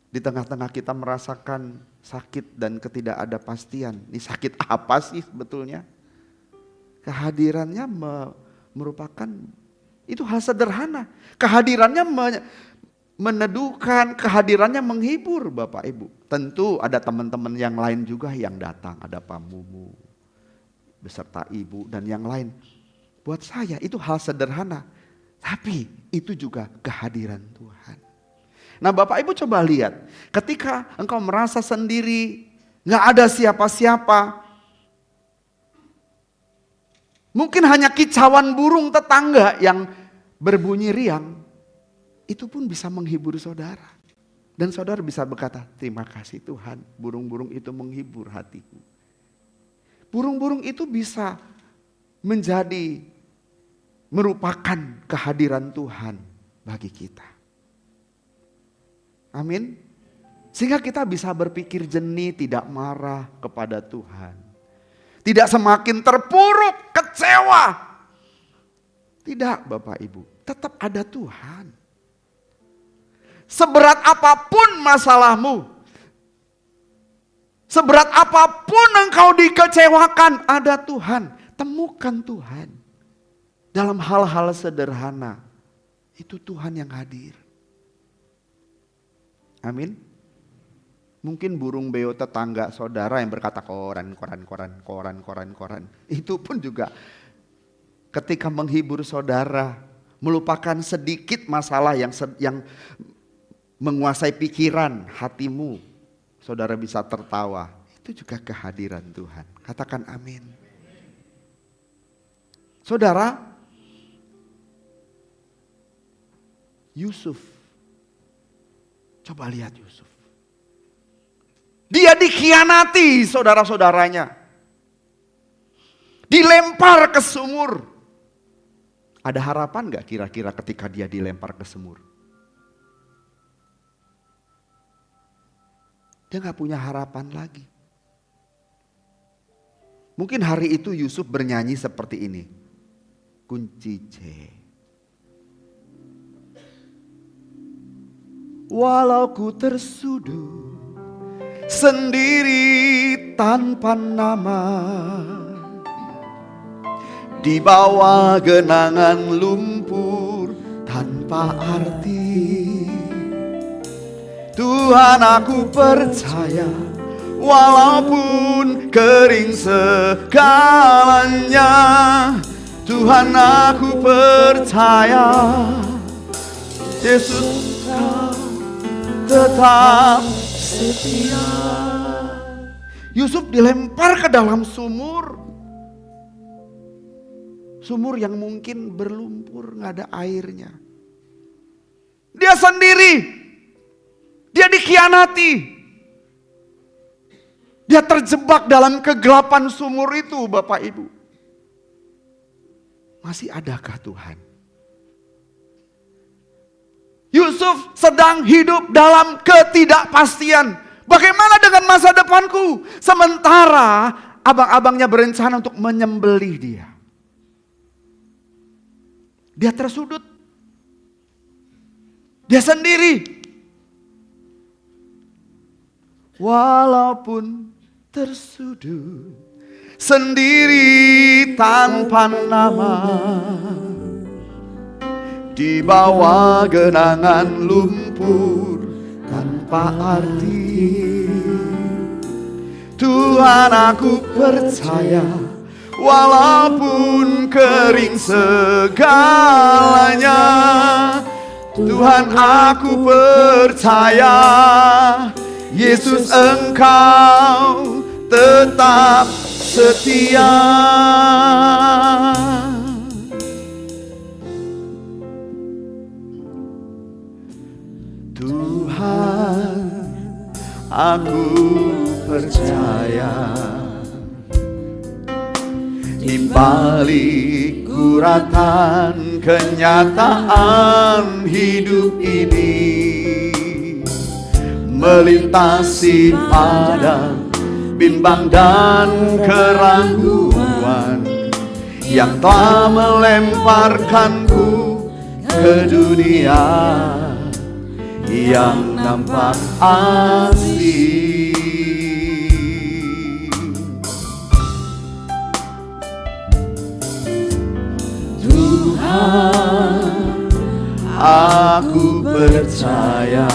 Di tengah-tengah kita merasakan sakit dan ketidakadapastian. Ini sakit apa sih sebetulnya? Kehadirannya merupakan itu hal sederhana. Kehadirannya meneduhkan, kehadirannya menghibur Bapak Ibu. Tentu ada teman-teman yang lain juga yang datang. Ada Pak Mumu beserta Ibu dan yang lain. Buat saya itu hal sederhana. Tapi itu juga kehadiran Tuhan. Nah Bapak Ibu coba lihat. Ketika engkau merasa sendiri, gak ada siapa-siapa. Mungkin hanya kicauan burung tetangga yang berbunyi riang. Itu pun bisa menghibur saudara. Dan saudara bisa berkata, terima kasih Tuhan, burung-burung itu menghibur hatiku. Burung-burung itu bisa merupakan kehadiran Tuhan bagi kita. Amin. Sehingga kita bisa berpikir jernih, tidak marah kepada Tuhan. Tidak semakin terpuruk, kecewa. Tidak Bapak Ibu, tetap ada Tuhan. Seberat apapun masalahmu, seberat apapun engkau dikecewakan, ada Tuhan. Temukan Tuhan. Dalam hal-hal sederhana, itu Tuhan yang hadir. Amin. Mungkin burung beo tetangga saudara yang berkata koran. Itu pun juga ketika menghibur saudara, melupakan sedikit masalah yang menguasai pikiran hatimu, saudara bisa tertawa. Itu juga kehadiran Tuhan. Katakan amin. Saudara, Yusuf. Coba lihat Yusuf. Dia dikhianati saudara-saudaranya. Dilempar ke sumur. Ada harapan gak kira-kira ketika dia dilempar ke sumur? Dia gak punya harapan lagi. Mungkin hari itu Yusuf bernyanyi seperti ini. Kunci C. Walau ku tersudut sendiri tanpa nama, di bawah genangan lumpur tanpa arti, Tuhan aku percaya walaupun kering segalanya, Tuhan aku percaya Yesus tetap setia. Yusuf dilempar ke dalam sumur. Sumur yang mungkin berlumpur, gak ada airnya. Dia sendiri. Dia dikhianati. Dia terjebak dalam kegelapan sumur itu, Bapak Ibu. Masih adakah Tuhan? Yusuf sedang hidup dalam ketidakpastian. Bagaimana dengan masa depanku? Sementara abang-abangnya berencana untuk menyembelih dia. Dia tersudut. Dia sendiri. Walaupun tersudut sendiri tanpa nama, di bawah genangan lumpur tanpa arti, Tuhan aku percaya, walaupun kering segalanya, Tuhan aku percaya, Yesus Engkau tetap setia. Tuhan aku percaya, di balik guratan kenyataan hidup ini, melintasi padang bimbang dan keraguan yang telah melemparkanku ke dunia yang nampak asing. Tuhan, aku percaya,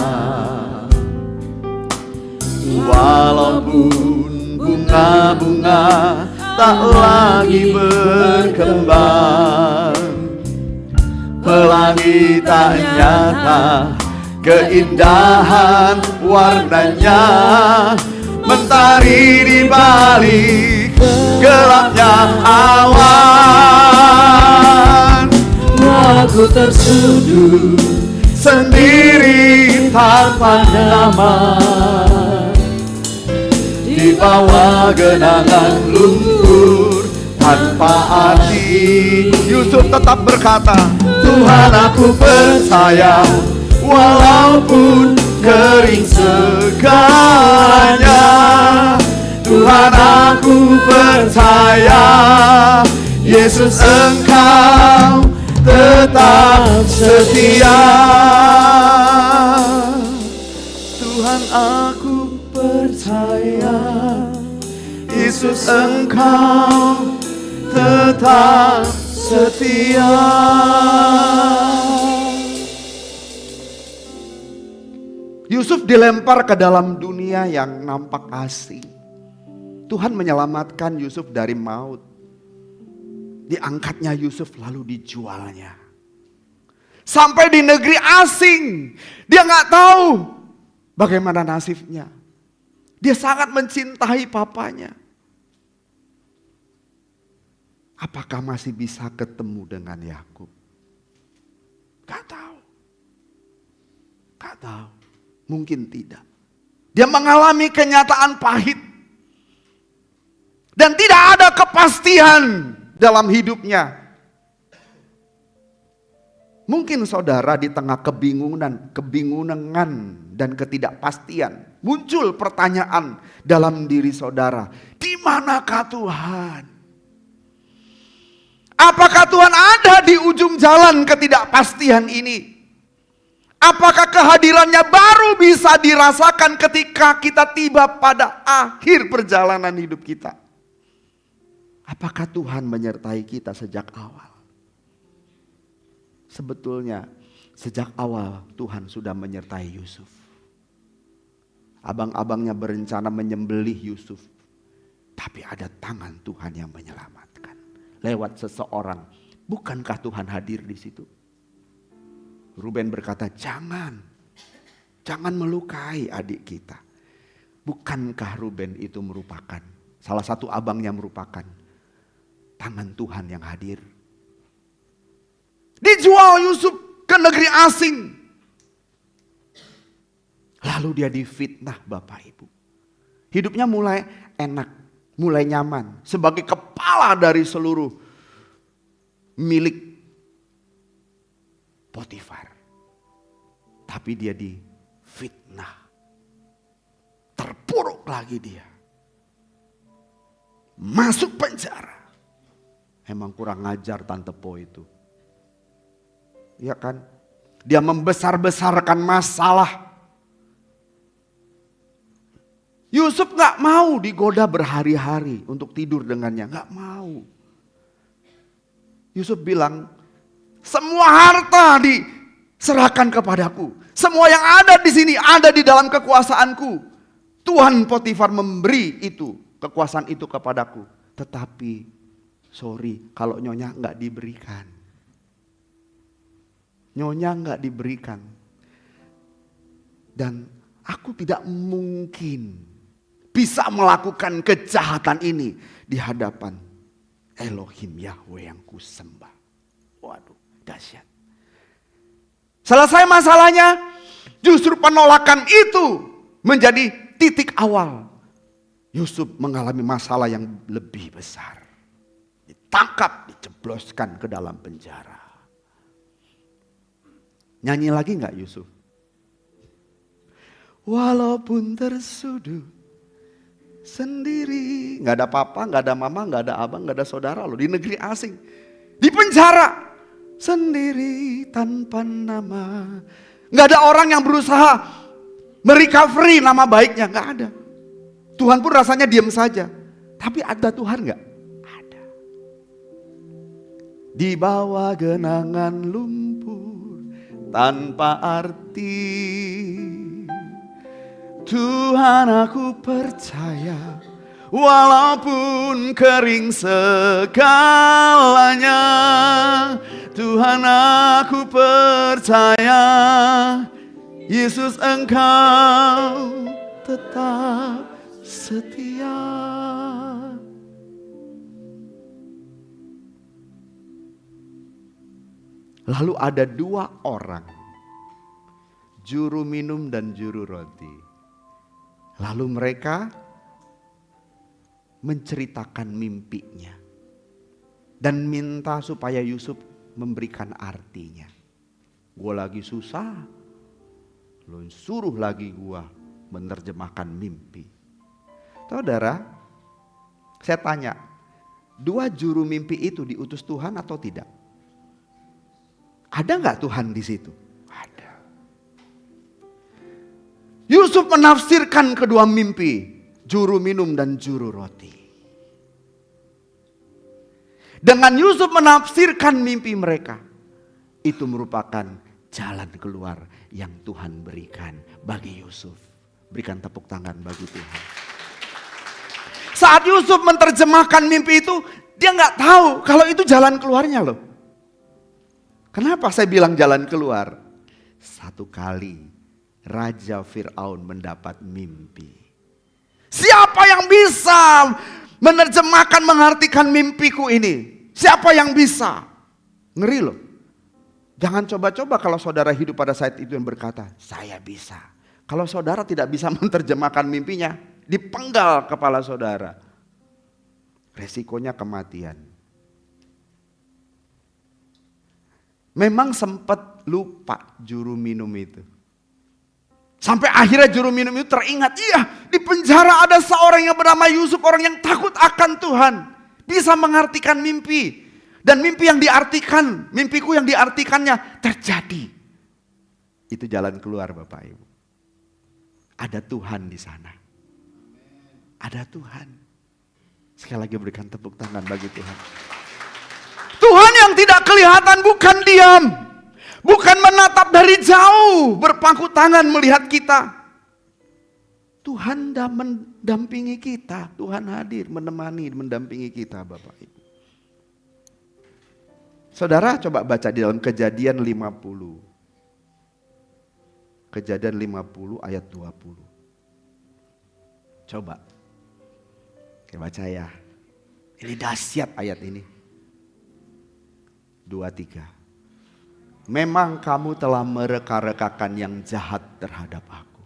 walaupun bunga-bunga tak lagi berkembang, pelangi tak nyata, keindahan warnanya mentari di balik gelapnya awan. Aku tersudut sendiri tanpa nama, di bawah genangan lumpur tanpa arti. Yusuf tetap berkata, Tuhan aku percaya, walaupun kering segalanya, Tuhan aku percaya, Yesus Engkau tetap setia. Tuhan aku percaya, Yesus Engkau tetap setia. Yusuf dilempar ke dalam dunia yang nampak asing. Tuhan menyelamatkan Yusuf dari maut. Diangkatnya Yusuf lalu dijualnya. Sampai di negeri asing. Dia gak tahu bagaimana nasibnya. Dia sangat mencintai papanya. Apakah masih bisa ketemu dengan Yakub? Gak tahu. Gak tahu. Mungkin tidak. Dia mengalami kenyataan pahit. Dan tidak ada kepastian dalam hidupnya. Mungkin saudara di tengah kebingungan dan ketidakpastian, muncul pertanyaan dalam diri saudara, di manakah Tuhan? Apakah Tuhan ada di ujung jalan ketidakpastian ini? Apakah kehadirannya baru bisa dirasakan ketika kita tiba pada akhir perjalanan hidup kita? Apakah Tuhan menyertai kita sejak awal? Sebetulnya sejak awal Tuhan sudah menyertai Yusuf. Abang-abangnya berencana menyembelih Yusuf. Tapi ada tangan Tuhan yang menyelamatkan. Lewat seseorang. Bukankah Tuhan hadir di situ? Ruben berkata, jangan. Jangan melukai adik kita. Bukankah Ruben itu merupakan, salah satu abangnya merupakan tangan Tuhan yang hadir. Dijual Yusuf ke negeri asing. Lalu dia difitnah Bapak Ibu. Hidupnya mulai enak, mulai nyaman. Sebagai kepala dari seluruh milik Potifar. Tapi dia difitnah. Terpuruk lagi dia. Masuk penjara. Emang kurang ngajar Tante Po itu. Iya kan? Dia membesar-besarkan masalah. Yusuf gak mau digoda berhari-hari untuk tidur dengannya. Gak mau. Yusuf bilang, semua harta diserahkan kepadaku. Semua yang ada di sini ada di dalam kekuasaanku. Tuhan Potifar memberi itu, kekuasaan itu kepadaku. Tetapi, sorry kalau nyonya gak diberikan. Nyonya gak diberikan. Dan aku tidak mungkin bisa melakukan kejahatan ini di hadapan Elohim Yahweh yang kusembah. Waduh, dahsyat. Selesai masalahnya, justru penolakan itu menjadi titik awal. Yusuf mengalami masalah yang lebih besar. Ditangkap, dijebloskan ke dalam penjara. Nyanyi lagi gak Yusuf? Walaupun tersudut sendiri. Gak ada papa, gak ada mama, gak ada abang, gak ada saudara loh. Di negeri asing. Di penjara. Sendiri tanpa nama. Gak ada orang yang berusaha merecovery nama baiknya. Gak ada. Tuhan pun rasanya diam saja. Tapi ada Tuhan gak? Ada. Di bawah genangan lumpur tanpa arti, Tuhan aku percaya, walaupun kering segalanya, Tuhan aku percaya, Yesus engkau tetap setia. Lalu ada dua orang, juru minum dan juru roti. Lalu mereka menceritakan mimpinya dan minta supaya Yusuf memberikan artinya. Gue lagi susah, lo suruh lagi gue menerjemahkan mimpi. Saudara, saya tanya, dua juru mimpi itu diutus Tuhan atau tidak? Ada nggak Tuhan di situ? Ada. Yusuf menafsirkan kedua mimpi, juru minum dan juru roti. Dengan Yusuf menafsirkan mimpi mereka, itu merupakan jalan keluar yang Tuhan berikan bagi Yusuf. Berikan tepuk tangan bagi Tuhan. Saat Yusuf menerjemahkan mimpi itu, dia nggak tahu kalau itu jalan keluarnya loh. Kenapa saya bilang jalan keluar? Satu kali Raja Fir'aun mendapat mimpi. Siapa yang bisa menerjemahkan, mengartikan mimpiku ini? Siapa yang bisa? Ngeri loh. Jangan coba-coba kalau saudara hidup pada saat itu yang berkata, saya bisa. Kalau saudara tidak bisa menerjemahkan mimpinya, dipenggal kepala saudara. Resikonya kematian. Memang sempat lupa juru minum itu. Sampai akhirnya juru minum itu teringat, iya di penjara ada seorang yang bernama Yusuf, orang yang takut akan Tuhan. Bisa mengartikan mimpi. Dan mimpi yang diartikan, mimpiku yang diartikannya terjadi. Itu jalan keluar Bapak Ibu. Ada Tuhan di sana. Ada Tuhan. Sekali lagi berikan tepuk tangan bagi Tuhan. Tuhan yang tidak kelihatan bukan diam. Bukan menatap dari jauh, berpangku tangan melihat kita. Tuhan mendampingi kita. Tuhan hadir menemani, mendampingi kita Bapak Ibu. Saudara coba baca di dalam Kejadian 50. Kejadian 50 ayat 20. Coba. Oke, baca ya. Ini dahsyat ayat ini. 2-3. Memang kamu telah mereka-rekakan yang jahat terhadap aku.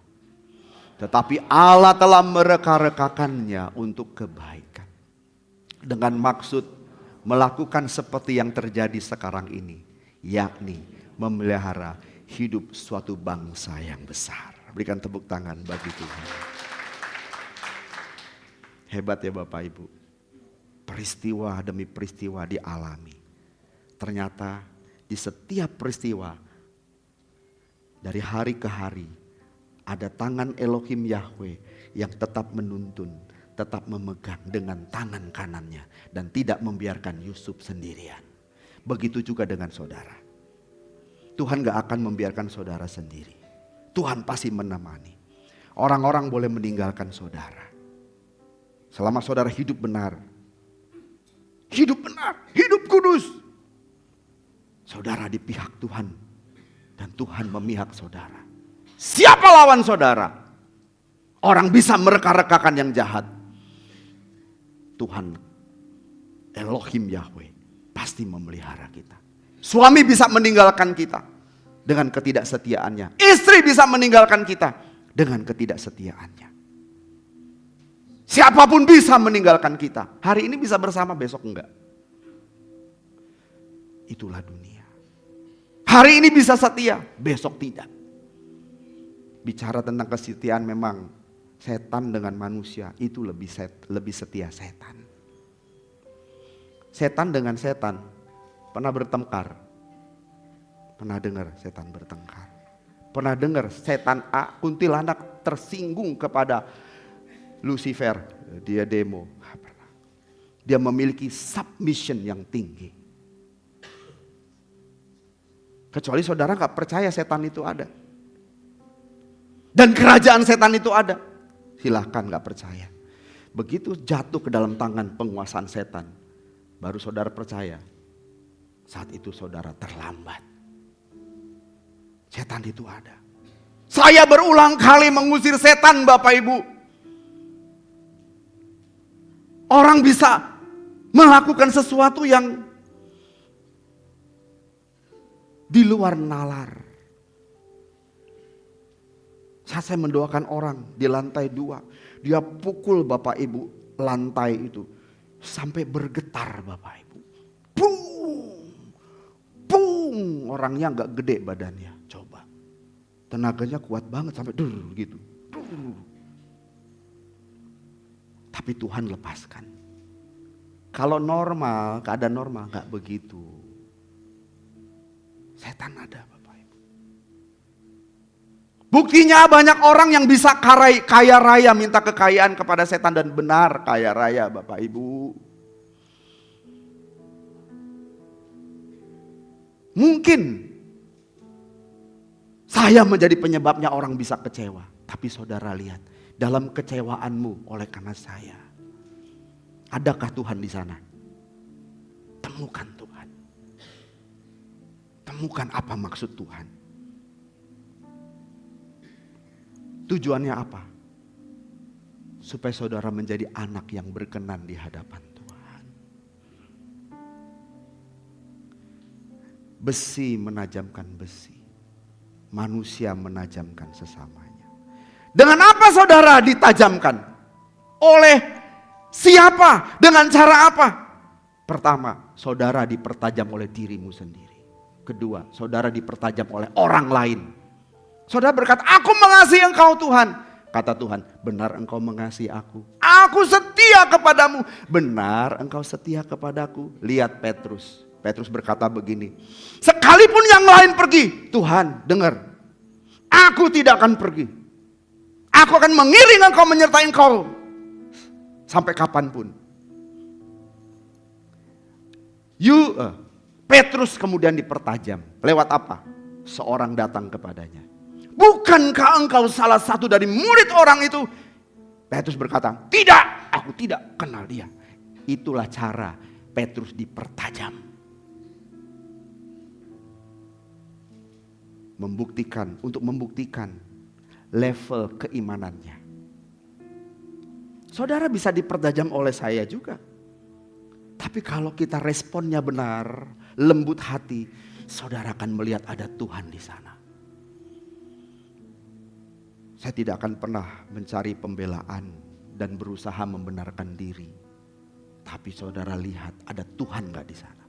Tetapi Allah telah mereka-rekakannya untuk kebaikan. Dengan maksud melakukan seperti yang terjadi sekarang ini. Yakni memelihara hidup suatu bangsa yang besar. Berikan tepuk tangan bagi Tuhan. Hebat ya Bapak Ibu. Peristiwa demi peristiwa dialami. Ternyata di setiap peristiwa dari hari ke hari ada tangan Elohim Yahweh yang tetap menuntun, tetap memegang dengan tangan kanannya dan tidak membiarkan Yusuf sendirian. Begitu juga dengan saudara. Tuhan gak akan membiarkan saudara sendiri. Tuhan pasti menemani. Orang-orang boleh meninggalkan saudara. Selama saudara hidup benar, hidup kudus, saudara di pihak Tuhan dan Tuhan memihak saudara. Siapa lawan saudara? Orang bisa mereka-rekakan yang jahat. Tuhan Elohim Yahweh pasti memelihara kita. Suami bisa meninggalkan kita dengan ketidaksetiaannya. Istri bisa meninggalkan kita dengan ketidaksetiaannya. Siapapun bisa meninggalkan kita. Hari ini bisa bersama, besok enggak. Itulah dunia. Hari ini bisa setia, besok tidak. Bicara tentang kesetiaan memang setan dengan manusia itu lebih setia setan. Setan dengan setan pernah bertengkar. Pernah dengar setan bertengkar? Pernah dengar setan A kuntilanak tersinggung kepada Lucifer? Dia demo. Dia memiliki submission yang tinggi. Kecuali saudara gak percaya setan itu ada. Dan kerajaan setan itu ada. Silahkan gak percaya. Begitu jatuh ke dalam tangan penguasaan setan, baru saudara percaya. Saat itu saudara terlambat. Setan itu ada. Saya berulang kali mengusir setan Bapak Ibu. Orang bisa melakukan sesuatu yang di luar nalar. Saat saya mendoakan orang di lantai 2, dia pukul Bapak Ibu lantai itu sampai bergetar Bapak Ibu. Bung, bung, orangnya nggak gede badannya, coba. Tenaganya kuat banget sampai gitu. Tapi Tuhan lepaskan. Kalau normal, keadaan normal nggak begitu. Setan ada Bapak Ibu. Buktinya banyak orang yang bisa kaya raya minta kekayaan kepada setan dan benar kaya raya Bapak Ibu. Mungkin saya menjadi penyebabnya orang bisa kecewa. Tapi saudara lihat, dalam kecewaanmu oleh karena saya, adakah Tuhan di sana? Temukan Tuhan. Temukan apa maksud Tuhan. Tujuannya apa? Supaya saudara menjadi anak yang berkenan di hadapan Tuhan. Besi menajamkan besi. Manusia menajamkan sesamanya. Dengan apa saudara ditajamkan? Oleh siapa? Dengan cara apa? Pertama, saudara dipertajam oleh dirimu sendiri. Kedua, saudara dipertajam oleh orang lain. Saudara berkata, aku mengasihi engkau Tuhan. Kata Tuhan, benar engkau mengasihi aku. Aku setia kepadamu. Benar engkau setia kepadaku. Lihat Petrus. Petrus berkata begini, sekalipun yang lain pergi, Tuhan dengar, aku tidak akan pergi. Aku akan mengiring engkau, menyertai engkau sampai kapanpun. Petrus kemudian dipertajam. Lewat apa? Seorang datang kepadanya. Bukankah engkau salah satu dari murid orang itu? Petrus berkata, tidak, aku tidak kenal dia. Itulah cara Petrus dipertajam. untuk membuktikan level keimanannya. Saudara bisa dipertajam oleh saya juga. Tapi kalau kita responnya benar, lembut hati, saudara akan melihat ada Tuhan di sana. Saya tidak akan pernah mencari pembelaan dan berusaha membenarkan diri. Tapi saudara lihat ada Tuhan gak di sana?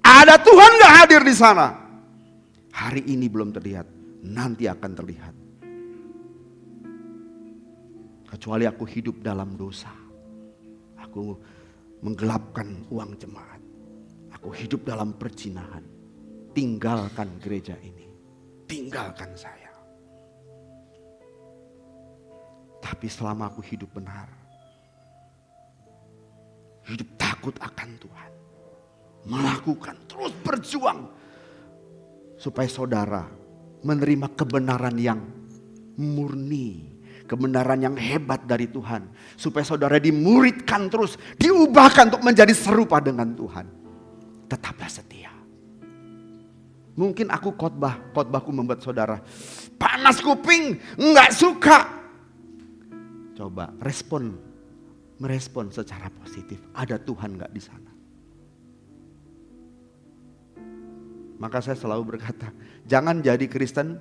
Ada Tuhan gak hadir di sana? Hari ini belum terlihat, nanti akan terlihat. Kecuali aku hidup dalam dosa. Aku menggelapkan uang jemaat. Aku hidup dalam perzinahan. Tinggalkan gereja ini. Tinggalkan saya. Tapi selama aku hidup benar. Hidup takut akan Tuhan. Melakukan, terus berjuang. Supaya saudara menerima kebenaran yang murni. Kebenaran yang hebat dari Tuhan. Supaya saudara dimuridkan terus. Diubahkan untuk menjadi serupa dengan Tuhan. Tetaplah setia. Mungkin aku khotbahku membuat saudara panas kuping, enggak suka. Coba merespon secara positif. Ada Tuhan enggak di sana? Maka saya selalu berkata, jangan jadi Kristen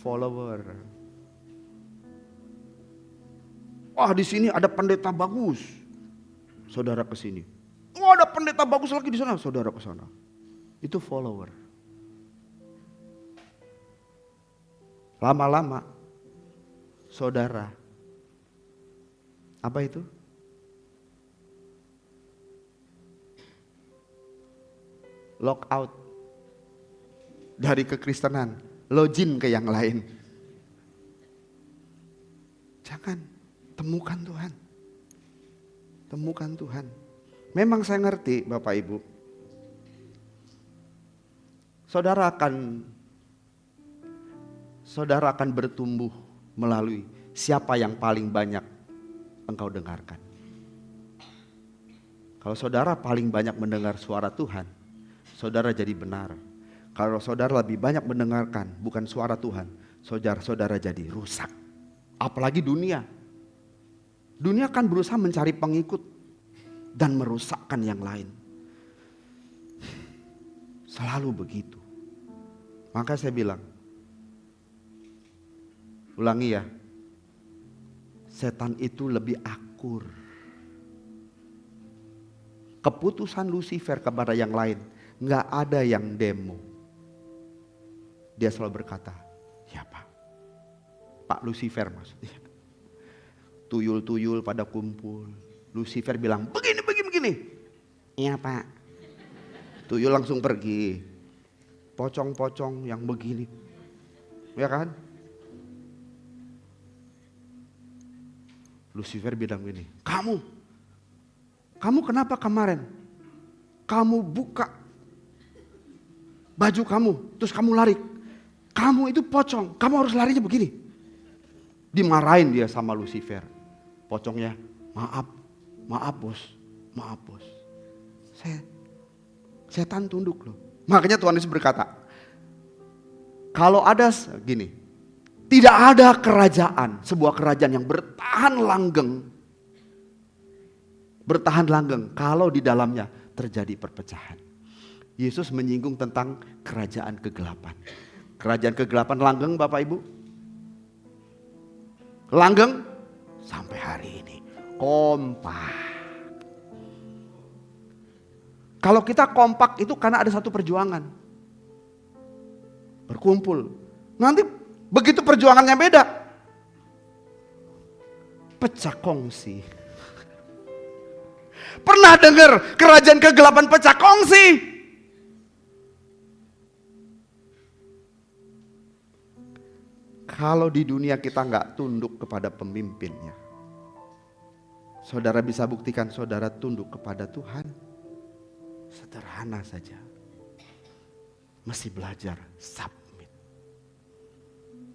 follower. Wah, di sini ada pendeta bagus, saudara ke sini. Oh, ada pendeta bagus lagi di sana, saudara ke sana. Itu follower. Lama-lama, saudara, apa itu? Lock out dari kekristenan, login ke yang lain. Jangan. Temukan Tuhan. Temukan Tuhan. Memang saya ngerti Bapak Ibu. Saudara akan bertumbuh melalui siapa yang paling banyak engkau dengarkan. Kalau saudara paling banyak mendengar suara Tuhan, saudara jadi benar. Kalau saudara lebih banyak mendengarkan bukan suara Tuhan, saudara jadi rusak. Apalagi dunia. Dunia kan berusaha mencari pengikut dan merusakkan yang lain. Selalu begitu. Maka saya bilang, ulangi ya, setan itu lebih akur. Keputusan Lucifer kepada yang lain, gak ada yang demo. Dia selalu berkata, ya Pak Lucifer maksudnya. Tuyul-tuyul pada kumpul. Lucifer bilang, begini. Iya Pak. Tuyul langsung pergi. Pocong-pocong yang begini. Ya kan? Lucifer bilang begini, kamu kenapa kemarin? Kamu buka baju kamu, terus kamu lari. Kamu itu pocong, kamu harus larinya begini. Dimarahin dia sama Lucifer. Pocongnya, maaf bos. Setan tunduk loh. Makanya Tuhan Yesus berkata, kalau ada gini, tidak ada sebuah kerajaan yang bertahan langgeng kalau di dalamnya terjadi perpecahan. Yesus menyinggung tentang kerajaan kegelapan. Kerajaan kegelapan langgeng Bapak Ibu? Langgeng? Sampai hari ini kompak. Kalau kita kompak itu karena ada satu perjuangan. Berkumpul. Nanti begitu perjuangannya beda, pecah kongsi. Pernah dengar kerajaan kegelapan pecah kongsi? Kalau di dunia kita nggak tunduk kepada pemimpinnya, saudara bisa buktikan saudara tunduk kepada Tuhan. Sederhana saja. Mesti belajar submit.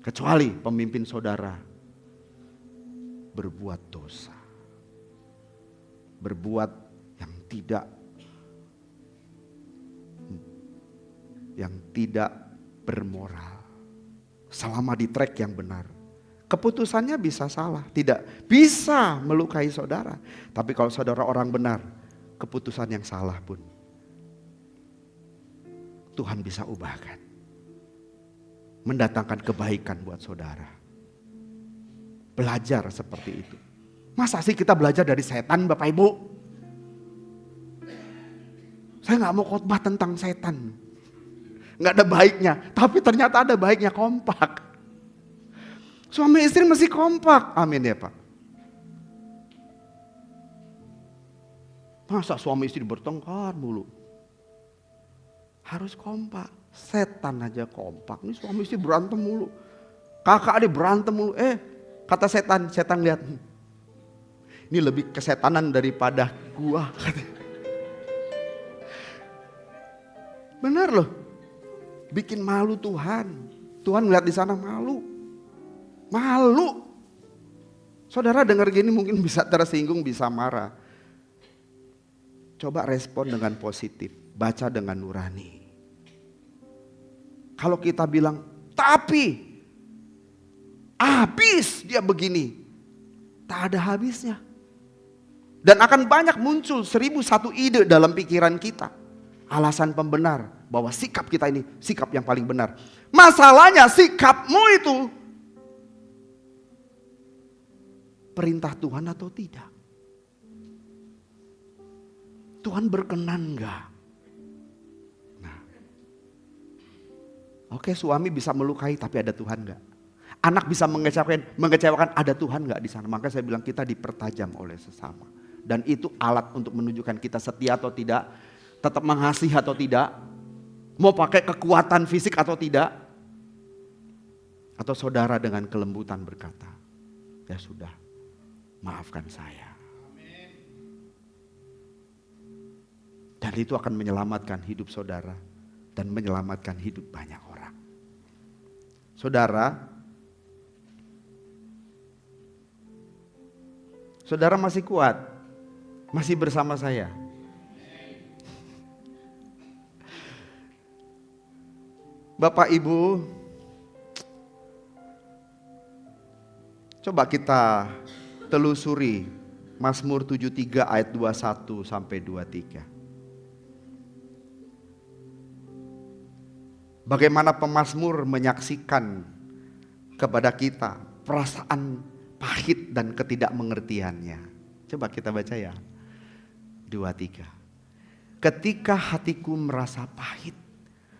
Kecuali pemimpin saudara berbuat dosa. Berbuat yang tidak bermoral. Selama di track yang benar. Keputusannya bisa salah, tidak bisa melukai saudara. Tapi kalau saudara orang benar, keputusan yang salah pun Tuhan bisa ubahkan. Mendatangkan kebaikan buat saudara. Belajar seperti itu. Masa sih kita belajar dari setan Bapak Ibu? Saya gak mau khotbah tentang setan. Gak ada baiknya, tapi ternyata ada baiknya, kompak. Suami istri mesti kompak, amin ya Pak. Masa suami istri bertengkar mulu? Harus kompak, setan aja kompak. Ini suami istri berantem mulu. Kakak adik berantem mulu, kata setan lihat. Ini lebih kesetanan daripada gua. Benar loh. Bikin malu Tuhan. Tuhan ngeliat di sana malu. Malu. Saudara dengar gini mungkin bisa tersinggung, bisa marah. Coba respon dengan positif. Baca dengan nurani. Kalau kita bilang, tapi habis dia begini. Tak ada habisnya. Dan akan banyak muncul 1001 ide dalam pikiran kita. Alasan pembenar bahwa sikap kita ini sikap yang paling benar. Masalahnya sikapmu itu perintah Tuhan atau tidak? Tuhan berkenan enggak? Nah, oke, suami bisa melukai tapi ada Tuhan enggak? Anak bisa mengecewakan, ada Tuhan enggak di sana? Maka saya bilang kita dipertajam oleh sesama. Dan itu alat untuk menunjukkan kita setia atau tidak, tetap mengasihi atau tidak, mau pakai kekuatan fisik atau tidak. Atau saudara dengan kelembutan berkata, ya sudah, maafkan saya. Dan itu akan menyelamatkan hidup saudara dan menyelamatkan hidup banyak orang. Saudara masih kuat, masih bersama saya. Bapak Ibu, coba kita telusuri Mazmur 73 ayat 21 sampai 23. Bagaimana pemazmur menyaksikan kepada kita perasaan pahit dan ketidakmengertiannya. Coba kita baca ya. 23. Ketika hatiku merasa pahit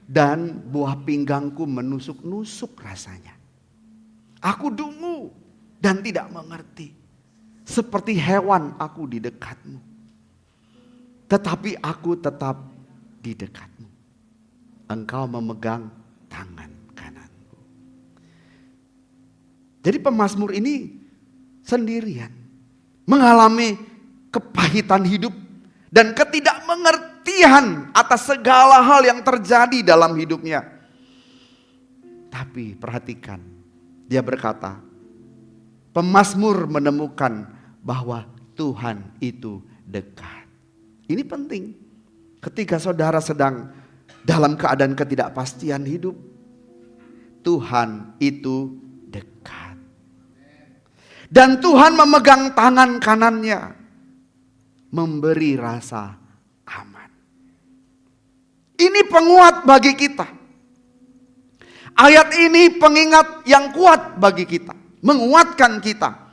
dan buah pinggangku menusuk-nusuk rasanya. Aku dungu dan tidak mengerti. Seperti hewan aku di dekatmu. Tetapi aku tetap di dekatmu. Engkau memegang tangan kananku. Jadi pemazmur ini sendirian. Mengalami kepahitan hidup dan ketidakmengertian atas segala hal yang terjadi dalam hidupnya. Tapi perhatikan, dia berkata, pemazmur menemukan bahwa Tuhan itu dekat. Ini penting. Ketika saudara sedang dalam keadaan ketidakpastian hidup, Tuhan itu dekat. Dan Tuhan memegang tangan kanannya, memberi rasa aman. Ini penguat bagi kita. Ayat ini pengingat yang kuat bagi kita, menguatkan kita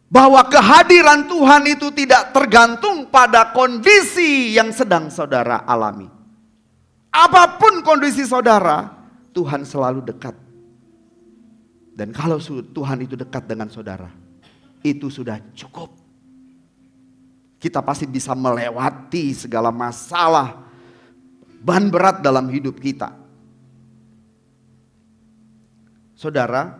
bahwa kehadiran Tuhan itu tidak tergantung pada kondisi yang sedang saudara alami. Apapun kondisi saudara, Tuhan selalu dekat. Dan kalau Tuhan itu dekat dengan saudara, itu sudah cukup. Kita pasti bisa melewati segala masalah, beban berat dalam hidup kita. Saudara,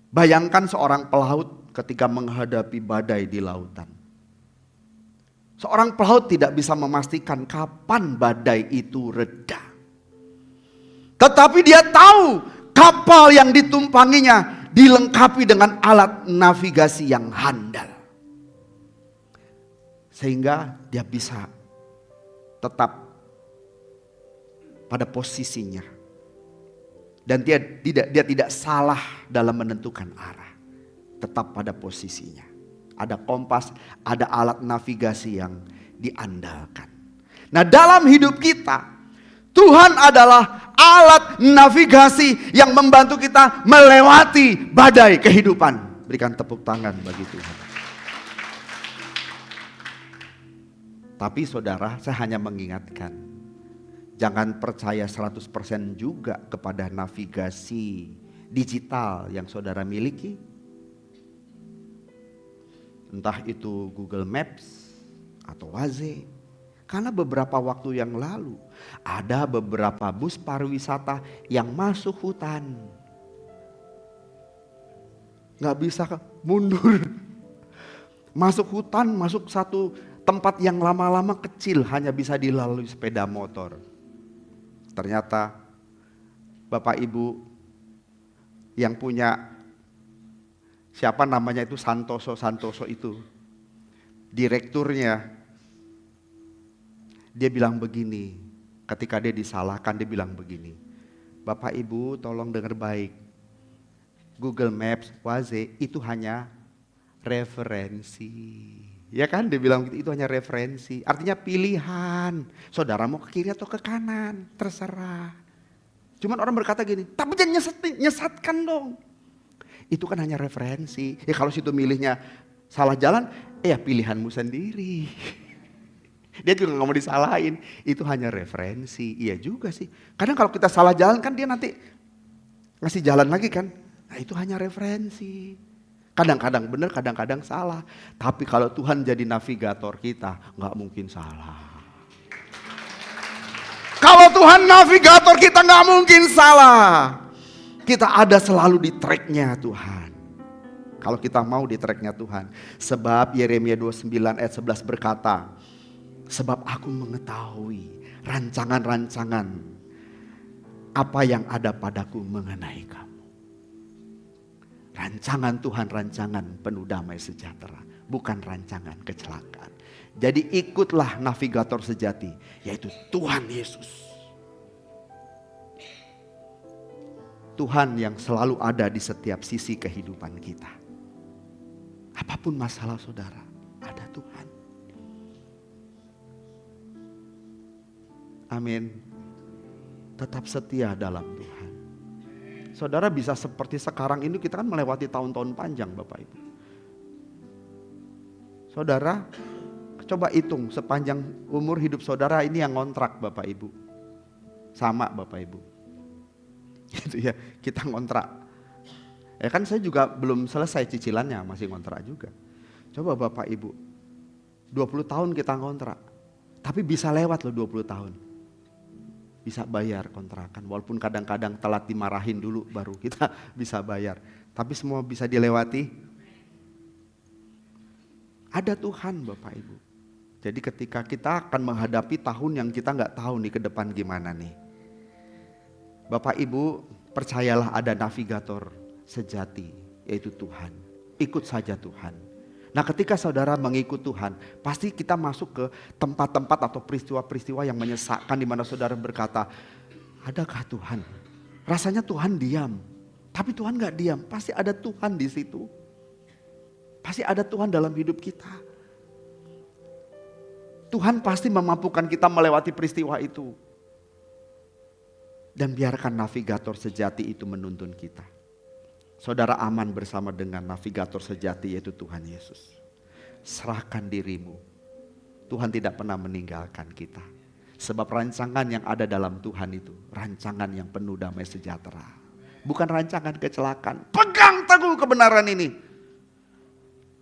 bayangkan seorang pelaut ketika menghadapi badai di lautan. Seorang pelaut tidak bisa memastikan kapan badai itu reda. Tetapi dia tahu kapal yang ditumpanginya dilengkapi dengan alat navigasi yang handal. Sehingga dia bisa tetap pada posisinya. Dan dia tidak salah dalam menentukan arah. Tetap pada posisinya. Ada kompas, ada alat navigasi yang diandalkan. Nah, dalam hidup kita, Tuhan adalah alat navigasi yang membantu kita melewati badai kehidupan. Berikan tepuk tangan bagi Tuhan. Tapi saudara, saya hanya mengingatkan, jangan percaya 100% juga kepada navigasi digital yang saudara miliki. Entah itu Google Maps atau Waze. Karena beberapa waktu yang lalu ada beberapa bus pariwisata yang masuk hutan. Gak bisa mundur. Masuk hutan, masuk satu tempat yang lama-lama kecil, hanya bisa dilalui sepeda motor. Ternyata Bapak Ibu yang punya, siapa namanya itu, Santoso itu, direkturnya, dia bilang begini, ketika dia disalahkan dia bilang begini, Bapak Ibu tolong dengar baik, Google Maps, Waze itu hanya referensi. Ya kan, dia bilang gitu, itu hanya referensi. Artinya pilihan, saudara mau ke kiri atau ke kanan, terserah. Cuman orang berkata gini, tapi jangan nyesatkan dong. Itu kan hanya referensi. Ya kalau situ milihnya salah jalan, ya pilihanmu sendiri. Dia juga gak mau disalahin, itu hanya referensi. Iya juga sih. Kadang kalau kita salah jalan kan dia nanti ngasih jalan lagi kan. Nah itu hanya referensi. Kadang-kadang benar, kadang-kadang salah. Tapi kalau Tuhan jadi navigator kita, gak mungkin salah. Kalau Tuhan navigator kita gak mungkin salah. Kita ada selalu di tracknya Tuhan. Kalau kita mau di tracknya Tuhan. Sebab Yeremia 29 ayat 11 berkata, sebab aku mengetahui rancangan-rancangan apa yang ada padaku mengenai kamu. Rancangan Tuhan, rancangan penuh damai sejahtera, bukan rancangan kecelakaan. Jadi ikutlah navigator sejati, yaitu Tuhan Yesus. Tuhan yang selalu ada di setiap sisi kehidupan kita. Apapun masalah saudara, ada Tuhan. Amin. Tetap setia dalam Tuhan. Saudara bisa seperti sekarang ini, kita kan melewati tahun-tahun panjang Bapak Ibu. Saudara, coba hitung sepanjang umur hidup saudara ini yang ngontrak Bapak Ibu. Sama Bapak Ibu. Gitu ya, kita ngontrak. Ya kan saya juga belum selesai cicilannya, masih ngontrak juga. Coba Bapak Ibu, 20 tahun kita ngontrak. Tapi bisa lewat loh 20 tahun. Bisa bayar kontrakan, walaupun kadang-kadang telat dimarahin dulu baru kita bisa bayar. Tapi semua bisa dilewati. Ada Tuhan Bapak Ibu. Jadi ketika kita akan menghadapi tahun yang kita gak tahu nih ke depan gimana nih. Bapak Ibu percayalah ada navigator sejati, yaitu Tuhan. Ikut saja Tuhan. Nah ketika saudara mengikut Tuhan, pasti kita masuk ke tempat-tempat atau peristiwa-peristiwa yang menyesakkan, di mana saudara berkata, adakah Tuhan? Rasanya Tuhan diam, tapi Tuhan gak diam, pasti ada Tuhan di situ. Pasti ada Tuhan dalam hidup kita. Tuhan pasti memampukan kita melewati peristiwa itu. Dan biarkan navigator sejati itu menuntun kita. Saudara aman bersama dengan navigator sejati, yaitu Tuhan Yesus. Serahkan dirimu. Tuhan tidak pernah meninggalkan kita. Sebab rancangan yang ada dalam Tuhan itu rancangan yang penuh damai sejahtera. Bukan rancangan kecelakaan. Pegang teguh kebenaran ini.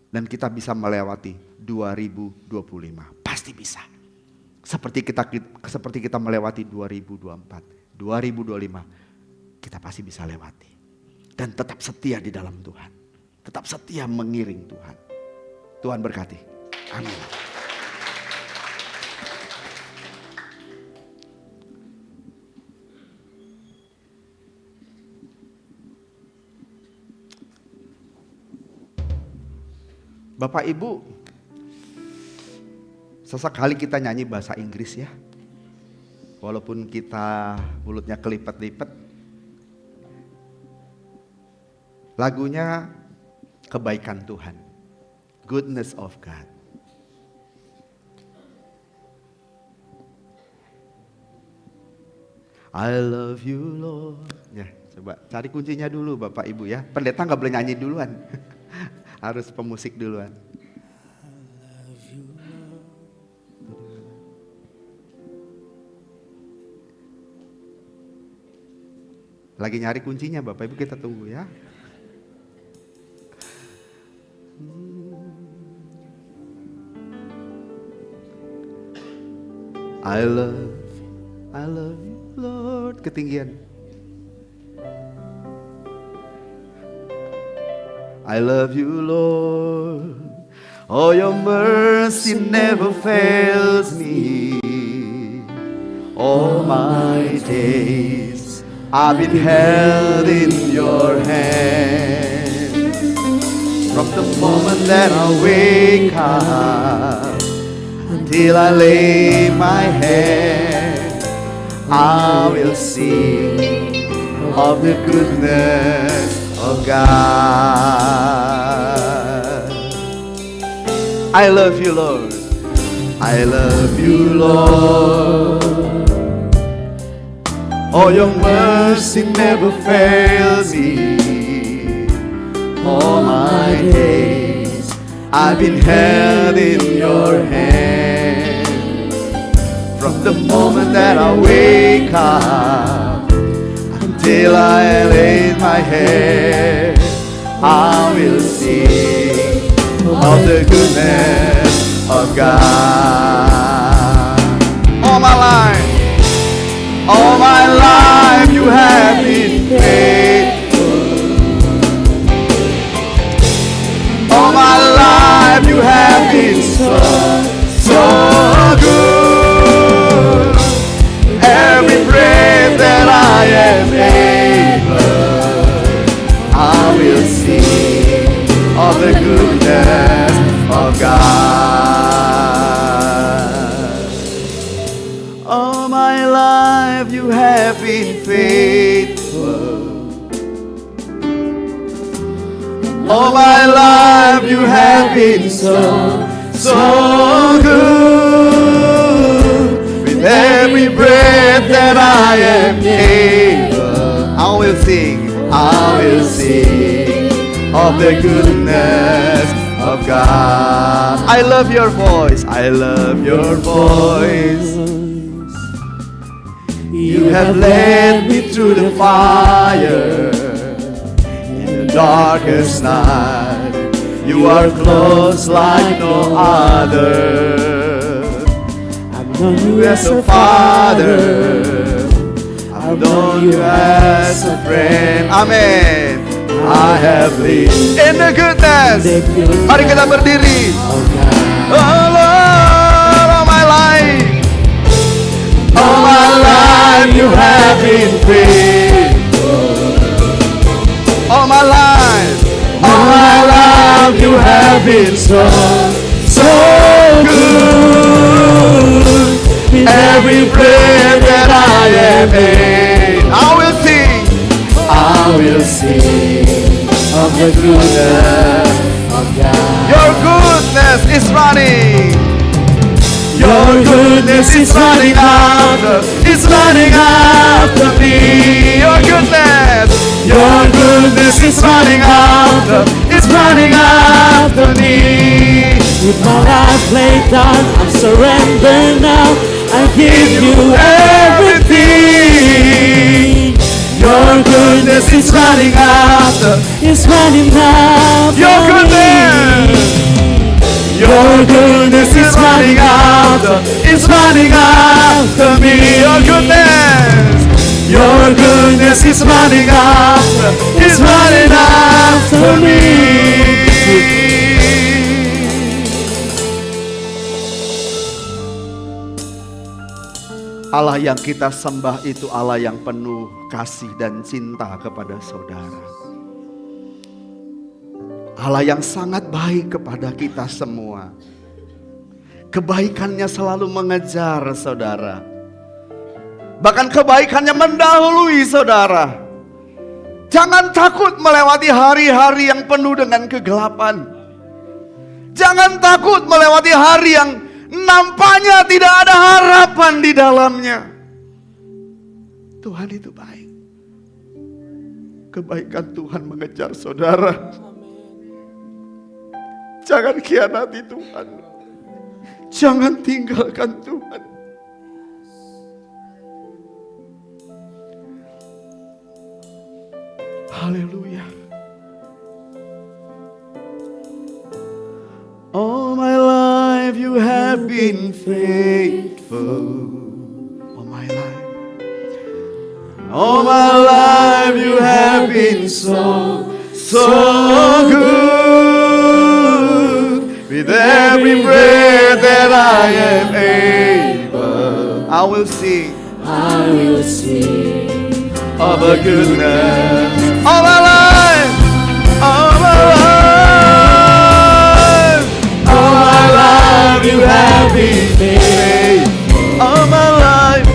Dan kita bisa melewati 2025. Pasti bisa. Seperti kita melewati 2024. 2025 kita pasti bisa lewati. Dan tetap setia di dalam Tuhan. Tetap setia mengiring Tuhan. Tuhan berkati. Amin. Bapak Ibu, sesekali kita nyanyi bahasa Inggris ya. Walaupun kita mulutnya kelipet-lipet, lagunya kebaikan Tuhan, goodness of God. I love you Lord. Ya, coba cari kuncinya dulu Bapak Ibu ya. Pendeta nggak boleh nyanyi duluan, harus pemusik duluan. Lagi nyari kuncinya Bapak Ibu, kita tunggu ya. I love you Lord, ketinggian. I love you Lord, oh your mercy never fails me. All my days I've been held in your hand. From the moment that I wake up until I lay my head, I will sing of the goodness of God. I love you Lord, I love you Lord, oh your mercy never fails me. All my days I've been held in your hand. From the moment that I wake up until I lay my head, I will sing of the goodness of God. All my life you have been faithful. All my life you have been so good. Every breath that I am able, I will sing of the goodness of God. All my life you have been faithful. All my life you have been so good. With every breath that I am able, I will sing of the goodness of God. I love your voice, I love your voice. You have led me through the fire, in the darkest night. You are close like no other. I've known you as a father, I've known you as a friend. Amen. I have lived in the goodness. Mari kita berdiri. Oh Lord, all my life, all my life you have been faithful. All my life you have been so good. Every breath that I am in, I will sing of the goodness of God. Your goodness is running. Your goodness is running after me. Your goodness is running after me. With my life laid down, I surrender now. I give you everything. Your goodness is running after. Your goodness. Your goodness is running after me. Your goodness. Your goodness is running after me. Allah yang kita sembah itu Allah yang penuh kasih dan cinta kepada saudara. Allah yang sangat baik kepada kita semua. Kebaikannya selalu mengejar saudara. Bahkan kebaikannya mendahului saudara. Jangan takut melewati hari-hari yang penuh dengan kegelapan. Jangan takut melewati hari yang nampaknya tidak ada harapan di dalamnya. Tuhan itu baik. Kebaikan Tuhan mengejar saudara. Jangan khianati Tuhan. Jangan tinggalkan Tuhan. Haleluya. All my life you have been faithful. All my life. All my life you have been so good. With every breath that I am able, I will sing of the goodness. All my life, all my life, all my life you have been faithful. All my life,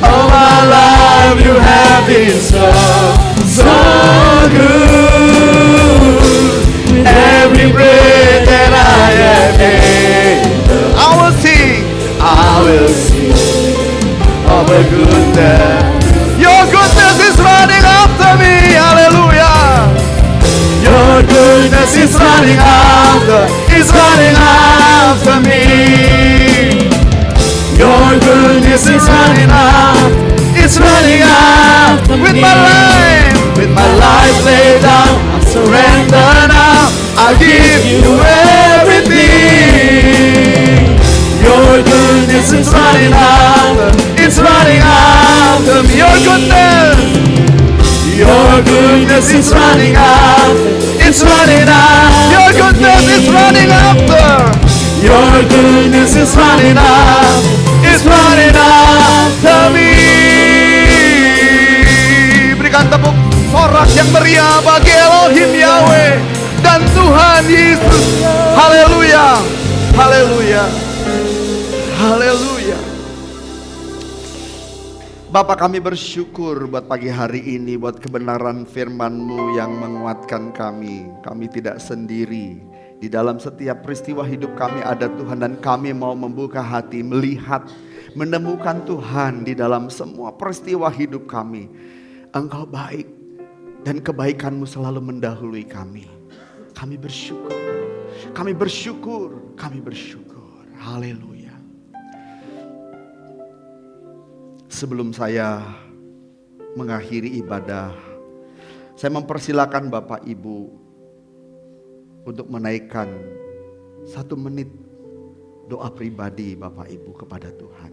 all my life you have been so good. Every breath that I am able, I will sing of the goodness. Your goodness is running after me, hallelujah. Your goodness is running after me. Your goodness is running after with me. With my life laid down, I surrender now. I give you everything. Your goodness is running after me. Your goodness is running after. Your goodness is running after. Your goodness is running after me. Berikan tepuk sorak yang meriah bagi Elohim Yahweh dan Tuhan Yesus. Haleluya. Haleluya. Haleluya. Bapa, kami bersyukur buat pagi hari ini, buat kebenaran firman-Mu yang menguatkan kami. Kami tidak sendiri. Di dalam setiap peristiwa hidup kami ada Tuhan, dan kami mau membuka hati, melihat, menemukan Tuhan di dalam semua peristiwa hidup kami. Engkau baik dan kebaikan-Mu selalu mendahului kami. Kami bersyukur. Kami bersyukur. Kami bersyukur. Haleluya. Sebelum saya mengakhiri ibadah, saya mempersilakan Bapak Ibu untuk menaikkan 1 menit doa pribadi Bapak Ibu kepada Tuhan.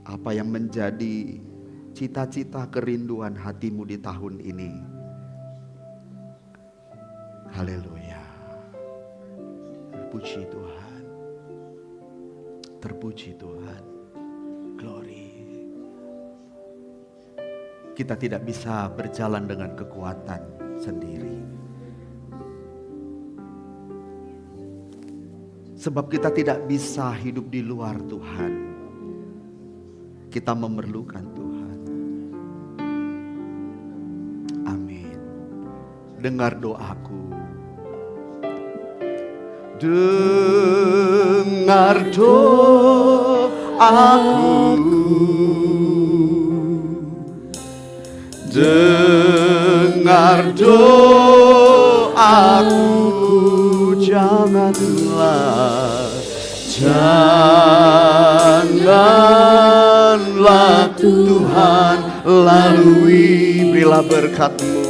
Apa yang menjadi cita-cita kerinduan hatimu di tahun ini? Haleluya. Terpuji Tuhan. Terpuji Tuhan. Glory. Kita tidak bisa berjalan dengan kekuatan sendiri. Sebab kita tidak bisa hidup di luar Tuhan. Kita memerlukan Tuhan. Amin. Dengar doaku. Dengar doaku. Dengar doaku. Janganlah Tuhan lalui. Berilah berkat-Mu.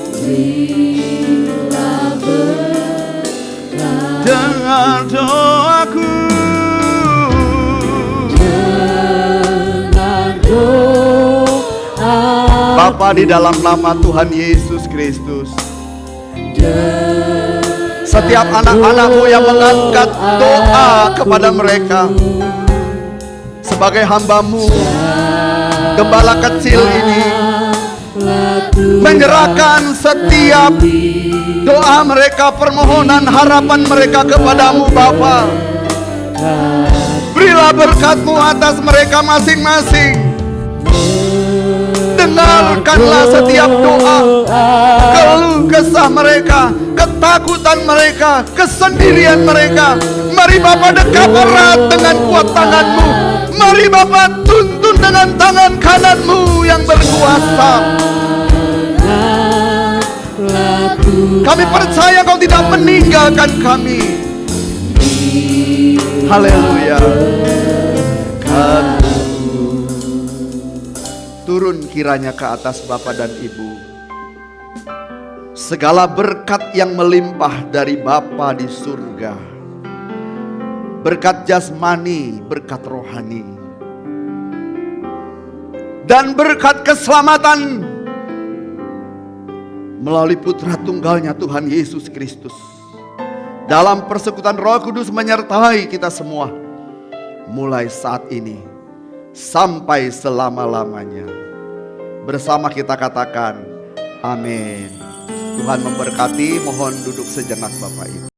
Dengar doaku. Bapa, di dalam nama Tuhan Yesus Kristus, setiap anak-anak-Mu yang mengangkat doa kepada mereka, sebagai hamba-Mu, gembala kecil ini menyerahkan setiap doa mereka, permohonan, harapan mereka kepadamu Bapa. Berilah berkat-Mu atas mereka masing-masing. Dengarkanlah setiap doa, keluh kesah mereka, ketakutan mereka, kesendirian mereka. Mari Bapa dekat erat dengan kuat tangan-Mu. Mari Bapa tuntun dengan tangan kanan-Mu yang berkuasa. Kami percaya Kau tidak meninggalkan kami. Haleluya. Turun kiranya ke atas Bapa dan Ibu segala berkat yang melimpah dari Bapa di surga. Berkat jasmani, berkat rohani, dan berkat keselamatan melalui Putra Tunggalnya Tuhan Yesus Kristus. Dalam persekutuan Roh Kudus menyertai kita semua, mulai saat ini sampai selama-lamanya. Bersama kita katakan, amin. Tuhan memberkati, mohon duduk sejenak Bapak Ibu.